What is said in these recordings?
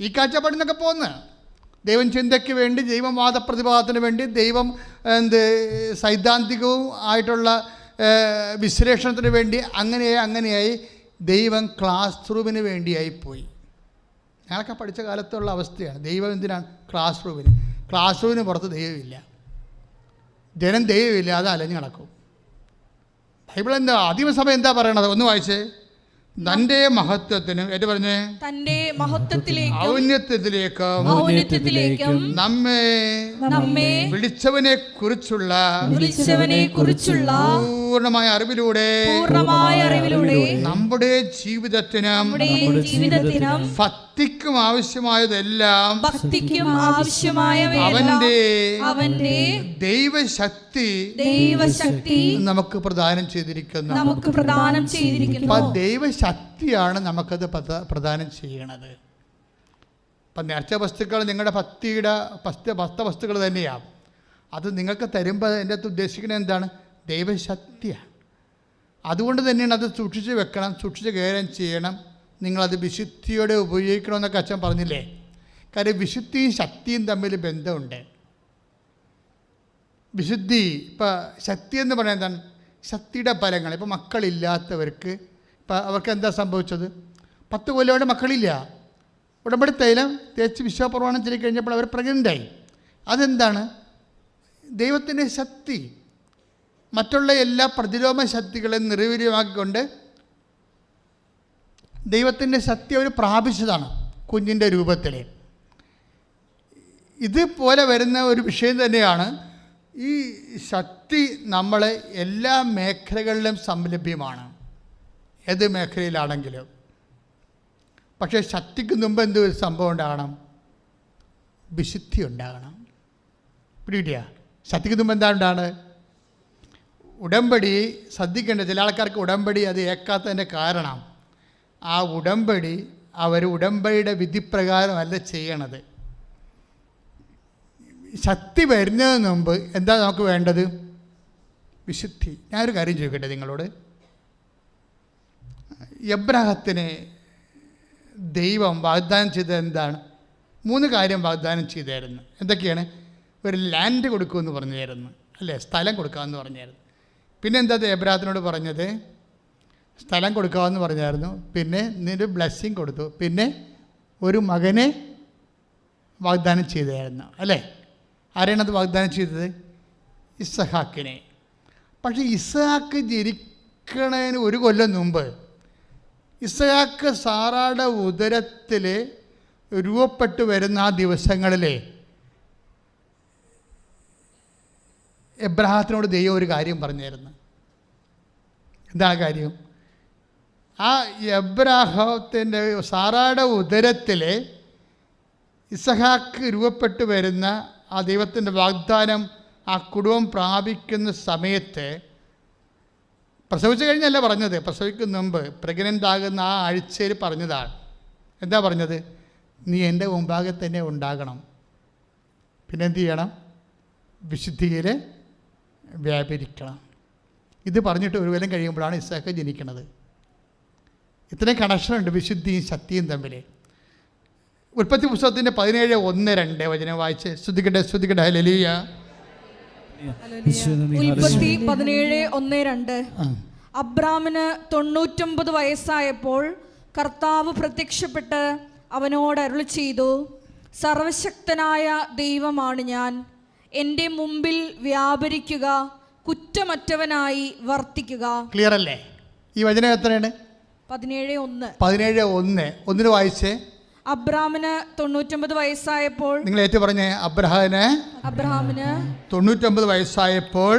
ഈ കാഴ്ചപ്പാടിൽ നിന്നൊക്കെ പോകുന്ന ദൈവം ചിന്തയ്ക്ക് വേണ്ടി, ദൈവവാദ പ്രതിപാദത്തിന് വേണ്ടി, ദൈവം സൈദ്ധാന്തികവും ആയിട്ടുള്ള വിശ്ലേഷണത്തിന് വേണ്ടി അങ്ങനെയായി ദൈവം ക്ലാസ് റൂമിന് വേണ്ടിയായി പോയി. ഞങ്ങളൊക്കെ പഠിച്ച കാലത്തുള്ള അവസ്ഥയാണ്. ദൈവം എന്തിനാണ്? ക്ലാസ് റൂമിന് പുറത്ത് ദൈവമില്ല, ജനം ദൈവമില്ല, അത് അലഞ്ഞു നടക്കും. ബൈബിൾ എന്താ ആദിമസഭ എന്താ പറയണത്? ഒന്ന് വായിച്ചേ. തന്റെ മഹത്വത്തിനും ഏറ്റു പറഞ്ഞേ, തന്റെ മഹത്വത്തിലേക്കും ഔന്നത്യത്തിലേക്കും നമ്മെ വിളിച്ചവനെ കുറിച്ചുള്ള പൂർണ്ണമായ അറിവിലൂടെ നമ്മുടെ ജീവിതത്തിനും ഭക്തിക്കും ആവശ്യമായതെല്ലാം അവന്റെ ദൈവശക്തി നമുക്ക് പ്രദാനം ചെയ്തിരിക്കുന്നു. ദൈവശക്തിയാണ് നമുക്കത് പ്രദാനം ചെയ്യണത്. അപ്പം നേർച്ച വസ്തുക്കൾ നിങ്ങളുടെ ഭക്തിയുടെ വസ്തുക്കൾ തന്നെയാണ്. അത് നിങ്ങൾക്ക് തരുമ്പോൾ എൻ്റെ അടുത്ത് ഉദ്ദേശിക്കുന്നത് എന്താണ്? ദൈവശക്തിയാണ്. അതുകൊണ്ട് തന്നെയാണ് അത് സൂക്ഷിച്ച് വെക്കണം, സൂക്ഷിച്ച് കൈകാര്യം ചെയ്യണം. നിങ്ങളത് വിശുദ്ധിയോടെ ഉപയോഗിക്കണമെന്നൊക്കെ അച്ഛൻ പറഞ്ഞില്ലേ? കാര്യം വിശുദ്ധിയും ശക്തിയും തമ്മിൽ ബന്ധമുണ്ട്. വിശുദ്ധി, ഇപ്പം ശക്തി എന്ന് പറയുന്നത് എന്താണ്? ശക്തിയുടെ ഫലങ്ങൾ. ഇപ്പം മക്കളില്ലാത്തവർക്ക് ഇപ്പം അവർക്ക് എന്താ സംഭവിച്ചത്? 10 കൊല്ലം മക്കളില്ല, ഉടമ്പടി തൈലം തേച്ച് വിശ്വാസപ്രമാണം ചെയ്ത് കഴിഞ്ഞപ്പോൾ അവർ പ്രഗ്നൻ്റായി. അതെന്താണ്? ദൈവത്തിൻ്റെ ശക്തി. മറ്റുള്ള എല്ലാ പ്രതിരോധ ശക്തികളെയും നിർവീര്യമാക്കിക്കൊണ്ട് ദൈവത്തിൻ്റെ ശക്തി അവർ പ്രാപിച്ചതാണ് കുഞ്ഞിൻ്റെ രൂപത്തിൽ. ഇതുപോലെ വരുന്ന ഒരു വിഷയം തന്നെയാണ് ഈ ശക്തി. നമ്മളെ എല്ലാ മേഖലകളിലും സംലഭ്യമാണ്, ഏത് മേഖലയിലാണെങ്കിലും. പക്ഷേ ശക്തിക്ക് മുമ്പ് എന്ത് സംഭവം ഉണ്ടാകണം? വിശുദ്ധി ഉണ്ടാകണം. പിടികിട്ടിയ? ശക്തിക്ക് മുമ്പ് എന്താ ഉണ്ടാണ്? ഉടമ്പടി ശ്രദ്ധിക്കേണ്ട. ചില ആൾക്കാർക്ക് ഉടമ്പടി അത് ഏക്കാത്തതിൻ്റെ കാരണം ആ ഉടമ്പടി അവർ ഉടമ്പടിയുടെ വിധിപ്രകാരമല്ല ചെയ്യണത്. ശക്തി വരുന്നതിന് മുമ്പ് എന്താ നമുക്ക് വേണ്ടത്? വിശുദ്ധി. ഞാനൊരു കാര്യം ചോദിക്കട്ടെ നിങ്ങളോട്. എബ്രാഹത്തിന് ദൈവം വാഗ്ദാനം ചെയ്തത് എന്താണ്? 3 കാര്യം വാഗ്ദാനം ചെയ്തായിരുന്നു. എന്തൊക്കെയാണ്? ഒരു ലാൻഡ് കൊടുക്കുമെന്ന് പറഞ്ഞായിരുന്നു, അല്ലേ? സ്ഥലം കൊടുക്കാമെന്ന് പറഞ്ഞായിരുന്നു. പിന്നെ എന്താ എബ്രാഹത്തിനോട് പറഞ്ഞത്? സ്ഥലം കൊടുക്കാമെന്ന് പറഞ്ഞായിരുന്നു. പിന്നെ നിന്റെ ബ്ലെസ്സിങ് കൊടുത്തു. പിന്നെ ഒരു മകനെ വാഗ്ദാനം ചെയ്തായിരുന്നു, അല്ലേ? ആരെയാണത് വാഗ്ദാനം ചെയ്തത്? ഇസ്ഹാക്കിനെ. പക്ഷേ ഇസ്ഹാക്ക് ജനിക്കണതിന് 1 കൊല്ലം മുമ്പ് ഇസ്ഹാക്ക് സാറായുടെ ഉദരത്തിൽ രൂപപ്പെട്ടു വരുന്ന ആ ദിവസങ്ങളിൽ എബ്രാഹത്തിനോട് ദൈവം ഒരു കാര്യം പറഞ്ഞായിരുന്നു. എന്താണ് കാര്യം? ആ എബ്രാഹത്തിൻ്റെ സാറായുടെ ഉദരത്തിൽ ഇസ്ഹാക്ക് രൂപപ്പെട്ടു വരുന്ന ആ ദൈവത്തിൻ്റെ വാഗ്ദാനം ആ കുടുംബം പ്രാപിക്കുന്ന സമയത്ത്, പ്രസവിച്ചു കഴിഞ്ഞല്ല പറഞ്ഞത്, പ്രസവിക്കുന്ന മുമ്പ് പ്രഗ്നൻ്റ് ആകുന്ന ആ ആഴ്ചയിൽ പറഞ്ഞതാണ്. എന്താ പറഞ്ഞത്? നീ എൻ്റെ മുമ്പാകെ തന്നെ ഉണ്ടാകണം, പിന്നെ എന്ത് ചെയ്യണം? വിശുദ്ധിയിൽ വ്യാപരിക്കണം. ഇത് പറഞ്ഞിട്ട് 1 കൊല്ലം കഴിയുമ്പോഴാണ് ഇസ്ഹാക്ക് ജനിക്കുന്നത്. ഇത്രയും കണക്ഷനുണ്ട് വിശുദ്ധിയും ശക്തിയും തമ്മിൽ. ഉൽപ്പത്തി പുസ്തകത്തിൻ്റെ 17:1-2 വചനം വായിച്ച് ശ്രദ്ധിക്കട്ടെ. ഹല്ലേലൂയ. ഉൽപ്പത്തി 17:1-2. അബ്രാമിന് 99 വയസ്സായപ്പോൾ കർത്താവ് പ്രത്യക്ഷപ്പെട്ട് അവനോട് അരുളി ചെയ്തു, സർവശക്തനായ ദൈവമാണ് ഞാൻ, എൻ്റെ മുമ്പിൽ വ്യാപരിക്കുക, കുറ്റമറ്റവനായി വർത്തിക്കുക. ക്ലിയർ അല്ലേ? ഈ വചനം എത്രയാണ്? 17:1. ഒന്നിന് വായിച്ചേ. അബ്രാമിന് 99 വയസ്സായപ്പോൾ, നിങ്ങൾ ഏറ്റു പറഞ്ഞേ, അബ്രാമിന് 99 വയസ്സായപ്പോൾ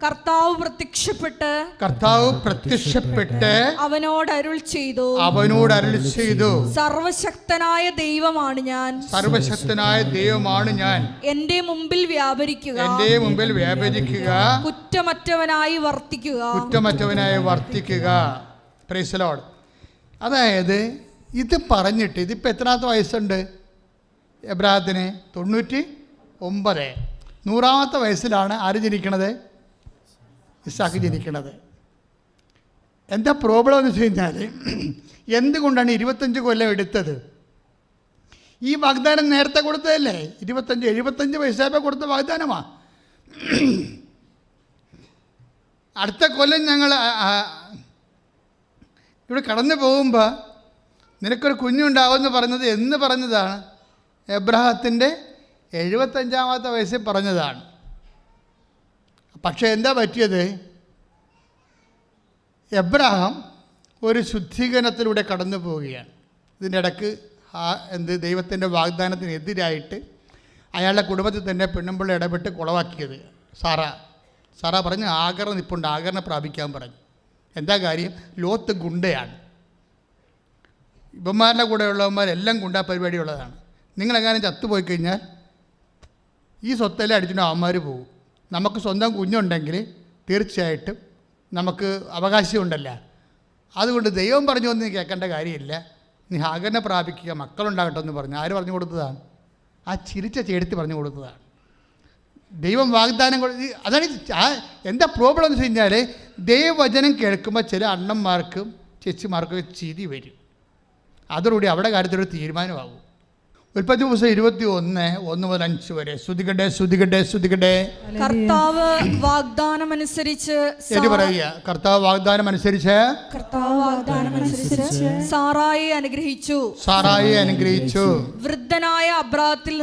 കർത്താവ് പ്രത്യക്ഷപ്പെട്ട് അവനോട് അരുളി ചെയ്തു, സർവശക്തനായ ദൈവമാണ് ഞാൻ, എൻ്റെ മുമ്പിൽ വ്യാപരിക്കുക, കുറ്റമറ്റവനായി വർത്തിക്കുക. Praise the Lord. അതായത് ഇത് പറഞ്ഞിട്ട്, ഇതിപ്പോൾ എത്രാമത്തെ വയസ്സുണ്ട് എബ്രാഹത്തിന്? 99. 100ാമത്തെ വയസ്സിലാണ് ആര് ജനിക്കണത്? ഇസ്ഹാക്ക് ജനിക്കണത്. എന്താ പ്രോബ്ലം എന്ന് വെച്ച് കഴിഞ്ഞാൽ, എന്തുകൊണ്ടാണ് 25 കൊല്ലം എടുത്തത്? ഈ വാഗ്ദാനം നേരത്തെ കൊടുത്തതല്ലേ? 75 വയസ്സായപ്പോൾ കൊടുത്ത വാഗ്ദാനമാണ്. അടുത്ത കൊല്ലം ഞങ്ങൾ ഇവിടെ കടന്നു പോകുമ്പോൾ നിനക്കൊരു കുഞ്ഞുണ്ടാവുമെന്ന് പറഞ്ഞത് എന്ന് പറഞ്ഞതാണ്? എബ്രഹാത്തിൻ്റെ 75-ാമത്തെ വയസ്സിൽ പറഞ്ഞതാണ്. പക്ഷേ എന്താ പറ്റിയത്? എബ്രഹാം ഒരു ശുദ്ധീകരണത്തിലൂടെ കടന്നു പോവുകയാണ്. ഇതിൻ്റെ ഇടയ്ക്ക് ദൈവത്തിൻ്റെ വാഗ്ദാനത്തിനെതിരായിട്ട് അയാളുടെ കുടുംബത്തിൽ തന്നെ പെണ്ണുമ്പിള്ള ഇടപെട്ട് കുളവാക്കിയത് സാറ പറഞ്ഞ് ആഗറിന് നിൽപ്പുണ്ട്, ആഗറിനെ പ്രാപിക്കാൻ പറഞ്ഞു. എന്താ കാര്യം? ലോത്ത് ഗുണ്ടയാണ്. ഇവന്മാരുടെ കൂടെയുള്ളവന്മാരെല്ലാം ഗുണ്ടാ പരിപാടിയുള്ളതാണ്. നിങ്ങളെങ്ങാനും ചത്തുപോയി കഴിഞ്ഞാൽ ഈ സ്വത്തെല്ലാം അടിച്ചിട്ട് അവന്മാർ പോകും. നമുക്ക് സ്വന്തം കുഞ്ഞുണ്ടെങ്കിൽ തീർച്ചയായിട്ടും നമുക്ക് അവകാശമുണ്ടല്ല. അതുകൊണ്ട് ദൈവം പറഞ്ഞു എന്ന് കേൾക്കേണ്ട കാര്യമില്ല. നീ ഹാഗറിനെ പ്രാപിക്കുക, മക്കളുണ്ടാകട്ടെ എന്ന് പറഞ്ഞു. ആര് പറഞ്ഞു കൊടുത്തതാണ്? ആ ചിരിച്ച ചേടുത്തി പറഞ്ഞു കൊടുത്തതാണ്. ദൈവം വാഗ്ദാനം അതാണ്. എന്താ പ്രോബ്ലം എന്ന് വെച്ച് കഴിഞ്ഞാൽ, ദൈവവചനം കേൾക്കുമ്പോൾ ചില അണ്ണന്മാർക്കും ചേച്ചിമാർക്കും ചിരി വരും. അതോടുകൂടി അവിടെ കാര്യത്തിലൊരു തീരുമാനമാകും. ഉൽപ്പത്തി പുസ്തകം 21:1-5 വരെ. ശ്രുതികട്ടെ. കർത്താവ് വാഗ്ദാനമനുസരിച്ച് കർത്താവ് വാഗ്ദാനമനുസരിച്ച് സാറായെ അനുഗ്രഹിച്ചു. വൃദ്ധനായ അബ്രാഹത്തിൽ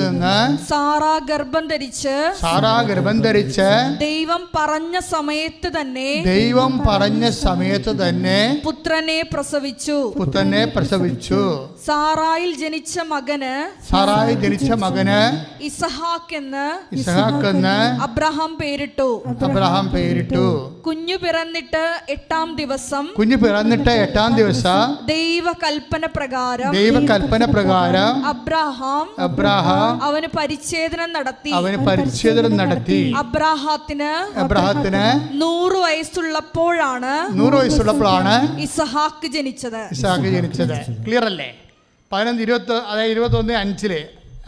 നിന്ന് സാറാ ഗർഭം ധരിച്ച് ദൈവം പറഞ്ഞ സമയത്ത് തന്നെ പുത്രനെ പ്രസവിച്ചു. സാറായിൽ ജനിച്ച മകന് ഇസഹാക്ക് എന്ന് അബ്രഹാം പേരിട്ടു. കുഞ്ഞു പിറന്നിട്ട് 8-ാം ദിവസം ദൈവകൽപ്പന പ്രകാരം അബ്രഹാം അവന് പരിച്ഛേദനം നടത്തി. അബ്രഹാത്തിന് 100 വയസ്സുള്ളപ്പോഴാണ് ഇസഹാക്ക് ജനിച്ചത്. ക്ലിയർ അല്ലേ? 21:5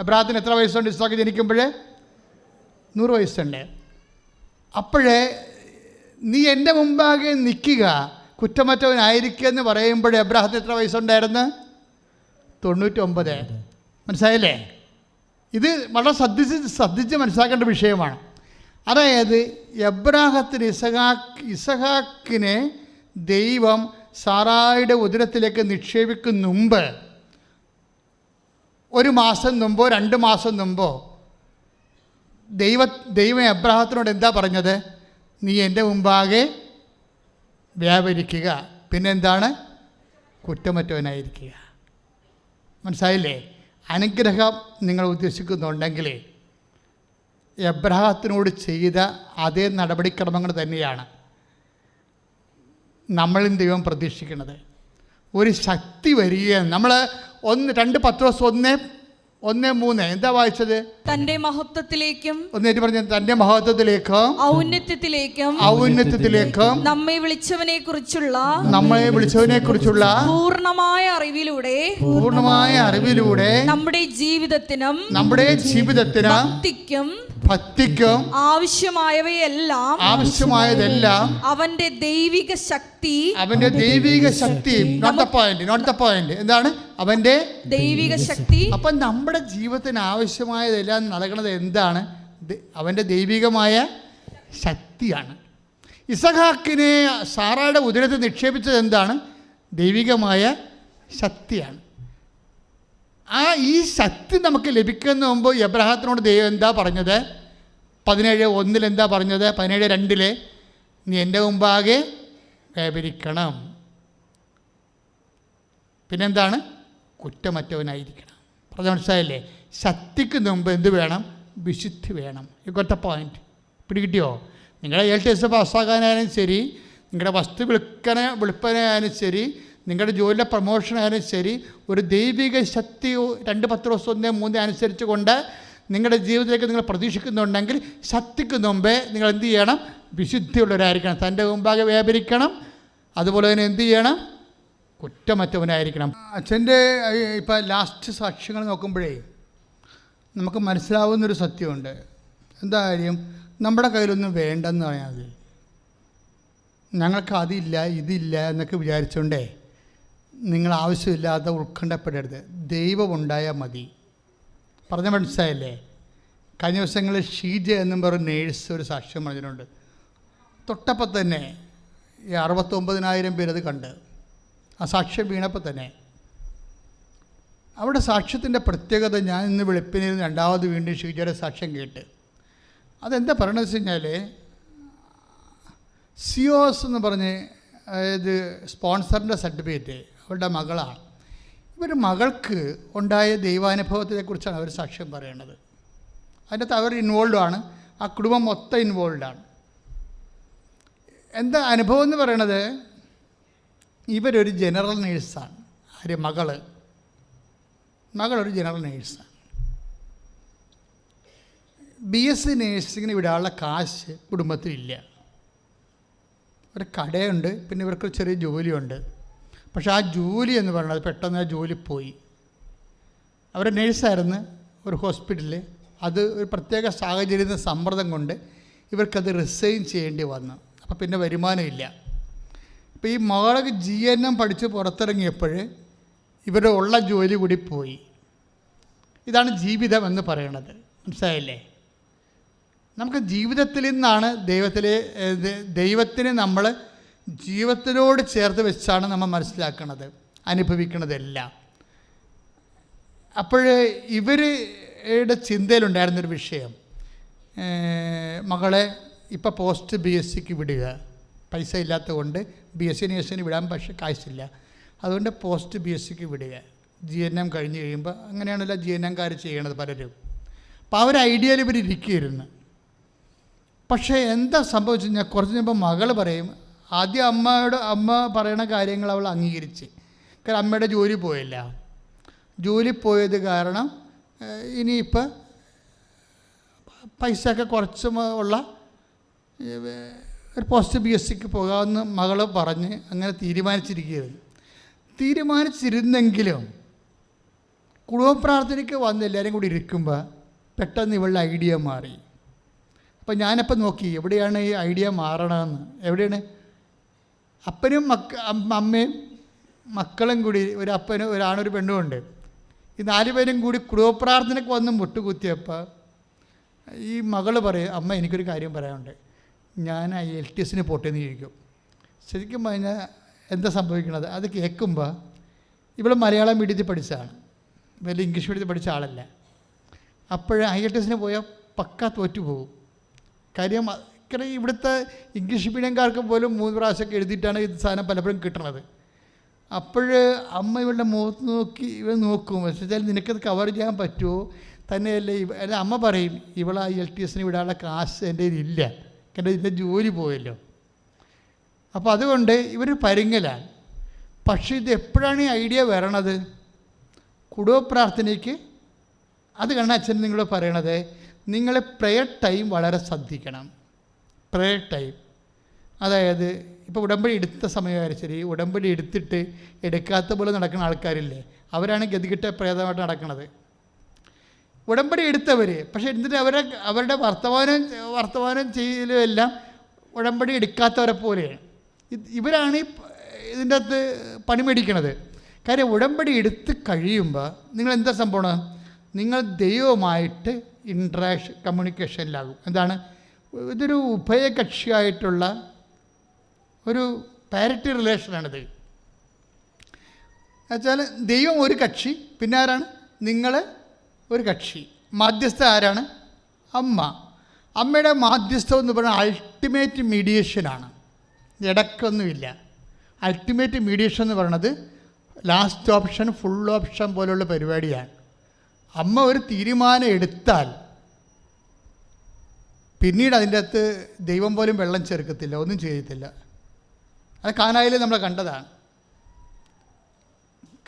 അബ്രഹാത്തിന് എത്ര വയസ്സുണ്ട്? ഇസ്ഹാക്ക് ജനിക്കുമ്പോൾ 100 വയസ്സുണ്ട്. അപ്പോഴേ നീ എൻ്റെ മുമ്പാകെ നിൽക്കുക, കുറ്റമറ്റവനായിരിക്കുക എന്ന് പറയുമ്പോൾ അബ്രഹാത്തിന് എത്ര വയസ്സുണ്ടായിരുന്നു? 99. മനസ്സിലായില്ലേ? ഇത് വളരെ ശ്രദ്ധിച്ച് മനസ്സിലാക്കേണ്ട വിഷയമാണ്. അതായത് എബ്രാഹത്തിന് ഇസഹാക്കിനെ ദൈവം സാറായുടെ ഉദരത്തിലേക്ക് നിക്ഷേപിക്കും മുമ്പ്, 1 മാസം മുമ്പോ 2 മാസം മുമ്പോ ദൈവം എബ്രാഹത്തിനോട് എന്താ പറഞ്ഞത്? നീ എൻ്റെ മുമ്പാകെ വ്യാപരിക്കുക, പിന്നെന്താണ്? കുറ്റമറ്റവനായിരിക്കുക. മനസ്സിലായില്ലേ? അനുഗ്രഹം നിങ്ങൾ ഉദ്ദേശിക്കുന്നുണ്ടെങ്കിൽ എബ്രാഹത്തിനോട് ചെയ്ത അതേ നടപടിക്രമങ്ങൾ തന്നെയാണ് നമ്മളും ദൈവം പ്രതീക്ഷിക്കുന്നത്. ഒരു ശക്തി വരികയാണ്. നമ്മൾ 2 പത്രോസ് 1:3 എന്താ വായിച്ചത്? തന്റെ മഹത്വത്തിലേക്കും തന്റെ മഹത്വത്തിലേക്കും ഔന്നത്യത്തിലേക്കും നമ്മെ വിളിച്ചവനെ കുറിച്ചുള്ള പൂർണ്ണമായ അറിവിലൂടെ നമ്മുടെ ജീവിതത്തിനും ഭക്തിക്കും ആവശ്യമായതെല്ലാം അവന്റെ ദൈവിക ശക്തി നോട്ട് ദ പോയിന്റ് എന്താണ്? അവന്റെ ദൈവിക ശക്തി. അപ്പൊ നമ്മുടെ ജീവിതത്തിന് ആവശ്യമായതെല്ലാം നൽകണത് എന്താണ്? അവന്റെ ദൈവികമായ ശക്തിയാണ്. ഇസഹാക്കിനെ സാറായുടെ ഉദരത്തിൽ നിക്ഷേപിച്ചത് എന്താണ്? ദൈവികമായ ശക്തിയാണ്. ഈ ശക്തി നമുക്ക് ലഭിക്കുന്ന മുമ്പ് എബ്രഹാത്തിനോട് ദൈവം എന്താ പറഞ്ഞത്? 17:1 എന്താ പറഞ്ഞത്? 17:2 നീ എൻ്റെ മുമ്പാകെ വ്യാപരിക്കണം, പിന്നെന്താണ്? കുറ്റമറ്റവനായിരിക്കണം. പറഞ്ഞ മനസ്സിലായില്ലേ? ശക്തിക്ക് മുമ്പ് എന്ത് വേണം? വിശുദ്ധി വേണം. ഇക്കൊറ്റ പോയിന്റ് പിടികിട്ടിയോ? നിങ്ങളുടെ LTS പാസ്സാകാനായാലും ശരി, നിങ്ങളുടെ വസ്തു വിൽപ്പനയായാലും ശരി, നിങ്ങളുടെ ജോലിയുടെ പ്രൊമോഷനായാലും ശരി, ഒരു ദൈവിക ശക്തി 2 പത്രോസ് 1:3 അനുസരിച്ച് കൊണ്ട് നിങ്ങളുടെ ജീവിതത്തിലേക്ക് നിങ്ങൾ പ്രതീക്ഷിക്കുന്നുണ്ടെങ്കിൽ ശക്തിക്ക് മുമ്പേ നിങ്ങൾ എന്ത് ചെയ്യണം? വിശുദ്ധിയുള്ളവരായിരിക്കണം. തൻ്റെ മുമ്പാകെ വ്യാപരിക്കണം. അതുപോലെ തന്നെ എന്ത് ചെയ്യണം? കുറ്റമറ്റവനായിരിക്കണം. അച്ഛൻ്റെ ഇപ്പം ലാസ്റ്റ് സാക്ഷ്യങ്ങൾ നോക്കുമ്പോഴേ നമുക്ക് മനസ്സിലാവുന്നൊരു സത്യമുണ്ട്. എന്താ കാര്യം? നമ്മുടെ കയ്യിലൊന്നും വേണ്ടെന്ന് പറയാൻ മതി. ഞങ്ങൾക്ക് അതില്ല ഇതില്ല എന്നൊക്കെ വിചാരിച്ചുകൊണ്ടേ നിങ്ങൾ ആവശ്യമില്ലാതെ ഉത്കണ്ഠപ്പെടരുത്. ദൈവമുണ്ടായാൽ മതി. പറഞ്ഞ മനസ്സിലായല്ലേ? കഴിഞ്ഞ ദിവസങ്ങളിൽ ഷീജ എന്നും പറഞ്ഞ നേഴ്സ് ഒരു സാക്ഷ്യം പറഞ്ഞിട്ടുണ്ട്. തൊട്ടപ്പം തന്നെ ഈ 69,000 പേരത് കണ്ട് ആ സാക്ഷ്യം വീണപ്പോൾ തന്നെ അവിടെ സാക്ഷ്യത്തിൻ്റെ പ്രത്യേകത, ഞാൻ ഇന്ന് വെളുപ്പിനിരുന്ന് രണ്ടാമത് വീണ്ടും ഷീജയുടെ സാക്ഷ്യം കേട്ട് അതെന്താ പറയണമെന്ന് വെച്ച് കഴിഞ്ഞാൽ, സിയോസ് എന്ന് പറഞ്ഞ് അതായത് സ്പോൺസറിൻ്റെ സർട്ടിഫിക്കറ്റ് അവരുടെ മകളാണ്. ഇവർ മകൾക്ക് ഉണ്ടായ ദൈവാനുഭവത്തെക്കുറിച്ചാണ് അവർ സാക്ഷ്യം പറയണത്. അതിനകത്ത് അവർ ഇൻവോൾവാണ്, ആ കുടുംബം മൊത്തം ഇൻവോൾവാണ്. എന്താ അനുഭവം എന്ന് പറയണത്, ഇവരൊരു ജനറൽ നേഴ്സാണ്. ആര്? മകളൊരു ജനറൽ നേഴ്സാണ്. BSc നേഴ്സിങ്ങിന് വിടാനുള്ള കാശ് കുടുംബത്തിലില്ല. ഒരു കടയുണ്ട്, പിന്നെ ഇവർക്ക് ചെറിയ ജോലിയുണ്ട്. പക്ഷേ ആ ജോലി എന്ന് പറയുന്നത് പെട്ടെന്ന് ആ ജോലി പോയി. അവർ നേഴ്സായിരുന്നു ഒരു ഹോസ്പിറ്റലിൽ. അത് ഒരു പ്രത്യേക സാഹചര്യത്തിൽ സമ്മർദ്ദം കൊണ്ട് ഇവർക്കത് റിസൈൻ ചെയ്യേണ്ടി വന്നു. അപ്പോൾ പിന്നെ വരുമാനമില്ല. അപ്പോൾ ഈ മകളൊക്കെ GNM പഠിച്ച് പുറത്തിറങ്ങിയപ്പോൾ ഇവരുടെ ഉള്ള ജോലി കൂടി പോയി. ഇതാണ് ജീവിതം എന്ന് പറയണത്. മനസ്സിലായില്ലേ? നമുക്ക് ജീവിതത്തിൽ നിന്നാണ് ദൈവത്തിനെ നമ്മൾ ജീവിതത്തിനോട് ചേർത്ത് വെച്ചാണ് നമ്മൾ മനസ്സിലാക്കുന്നത്, അനുഭവിക്കുന്നതെല്ലാം. അപ്പോൾ ഇവരുടെ ചിന്തയിലുണ്ടായിരുന്നൊരു വിഷയം, മകളെ ഇപ്പോൾ പോസ്റ്റ് BScക്ക് വിടുക. പൈസ ഇല്ലാത്തത് കൊണ്ട് BSc നേഴ്സിന് വിടാൻ പക്ഷേ കാശില്ല, അതുകൊണ്ട് പോസ്റ്റ് BScക്ക് വിടുക. GNM കഴിഞ്ഞ് കഴിയുമ്പോൾ അങ്ങനെയാണല്ലോ GNMകാർ ചെയ്യണത് പലരും. അപ്പോൾ ആ ഒരു ഐഡിയയിൽ ഇവരിയ്ക്കുകയായിരുന്നു. പക്ഷേ എന്താ സംഭവിച്ചു കഴിഞ്ഞാൽ കുറച്ച് കഴിയുമ്പോൾ മകൾ പറയും, ആദ്യം അമ്മ പറയണ കാര്യങ്ങൾ അവൾ അംഗീകരിച്ച്. കാരണം അമ്മയുടെ ജോലി പോയില്ല. ജോലി പോയത് കാരണം ഇനിയിപ്പോൾ പൈസയൊക്കെ കുറച്ച് ഉള്ള ഒരു പോസ്റ്റ് BScക്ക് പോകാമെന്ന് മകൾ പറഞ്ഞ് അങ്ങനെ തീരുമാനിച്ചിരുന്നെങ്കിലും കുടുംബപ്രാർത്ഥനയ്ക്ക് വന്ന് എല്ലാവരും കൂടി ഇരിക്കുമ്പോൾ പെട്ടെന്ന് ഇവളുടെ ഐഡിയ മാറി. അപ്പം ഞാനപ്പോൾ നോക്കി എവിടെയാണ് ഈ ഐഡിയ മാറണമെന്ന്. എവിടെയാണ്? അപ്പനും അമ്മയും മക്കളും കൂടി, ഒരു അപ്പനും ഒരാണൊരു പെണ്ണും ഉണ്ട്. ഈ 4 പേരും കൂടി കുടുംബപ്രാർത്ഥനയ്ക്ക് വന്ന് മുട്ടുകുത്തിയപ്പോൾ ഈ മകൾ പറയും, അമ്മ എനിക്കൊരു കാര്യം പറയാനുണ്ട്, ഞാൻ IELTSന് പോട്ടേന്ന് ചോദിക്കും. ശരിക്കും പറഞ്ഞാൽ എന്താ സംഭവിക്കണത്? അത് കേൾക്കുമ്പോൾ ഇവിടെ മലയാളം മീഡിയത്തിൽ പഠിച്ചതാണ്, വലിയ ഇംഗ്ലീഷ് മീഡിയത്തിൽ പഠിച്ച ആളല്ല. അപ്പോൾ IELTSന് പോയാൽ പക്ക തോറ്റുപോകും. കാര്യം ഇവിടുത്തെ ഇംഗ്ലീഷ് മീഡിയംകാർക്ക് പോലും 3 പ്രാവശ്യമൊക്കെ എഴുതിയിട്ടാണ് ഇത് സാധനം പലപ്പോഴും കിട്ടണത്. അപ്പോൾ അമ്മ ഇവളുടെ മുഖത്ത് നോക്കി ഇവ നോക്കും, പക്ഷേ വെച്ചാൽ നിനക്കത് കവർ ചെയ്യാൻ പറ്റുമോ? തന്നെയല്ലേ അല്ല അമ്മ പറയും, ഇവളെ IELTSന് വിടാനുള്ള കാശ് എൻ്റെ കയ്യിലില്ല, കാരണം ഇതിൻ്റെ ജോലി പോയല്ലോ. അപ്പോൾ അതുകൊണ്ട് ഇവർ പരുങ്ങലാണ്. പക്ഷേ ഇത് എപ്പോഴാണ് ഈ ഐഡിയ വരണത്? കുടുംബപ്രാർത്ഥനയ്ക്ക്. അത് കാരണം അച്ഛൻ നിങ്ങളോട് പറയണത്, നിങ്ങൾ പ്രെയർ ടൈം വളരെ ശ്രദ്ധിക്കണം. പ്രെയർ ടൈം അതായത് ഇപ്പോൾ ഉടമ്പടി എടുത്ത സമയമായാലും ശരി, ഉടമ്പടി എടുക്കാത്ത പോലെ നടക്കുന്ന ആൾക്കാരില്ലേ, അവരാണ് ഗതികിട്ട പ്രേതമായിട്ട് നടക്കുന്നത്. ഉടമ്പടി എടുത്തവർ പക്ഷേ എന്നിട്ട് അവരുടെ വർത്തമാനം ചെയ്യലും എല്ലാം ഉടമ്പടി എടുക്കാത്തവരെ പോലെയാണ്. ഇവരാണ് ഇതിൻ്റെ അകത്ത് പണിമേടിക്കണത്. കാര്യം ഉടമ്പടി എടുത്ത് കഴിയുമ്പോൾ നിങ്ങൾ എന്താ സംഭവം? നിങ്ങൾ ദൈവവുമായിട്ട് കമ്മ്യൂണിക്കേഷനിലാകും. എന്താണ്? ഇതൊരു ഉഭയകക്ഷിയായിട്ടുള്ള ഒരു പാരിറ്റി റിലേഷനാണിത്. എന്നുവെച്ചാൽ ദൈവം ഒരു കക്ഷി, പിന്നെ ആരാണ്? നിങ്ങൾ ഒരു കക്ഷി. മാധ്യസ്ഥ ആരാണ്? അമ്മ. അമ്മയുടെ മാധ്യസ്ഥം എന്ന് പറയുന്നത് അൾട്ടിമേറ്റ് മീഡിയേഷനാണ്, ഇടയ്ക്കൊന്നുമില്ല. അൾട്ടിമേറ്റ് മീഡിയേഷൻ എന്ന് പറയുന്നത് ലാസ്റ്റ് ഓപ്ഷൻ, ഫുൾ ഓപ്ഷൻ പോലുള്ള പരിപാടിയാണ്. അമ്മ ഒരു തീരുമാനം എടുത്താൽ പിന്നീട് അതിൻ്റെ അകത്ത് ദൈവം പോലും വെള്ളം ചേർക്കത്തില്ല, ഒന്നും ചെയ്യത്തില്ല. അത് കാനായിലെ നമ്മൾ കണ്ടതാണ്.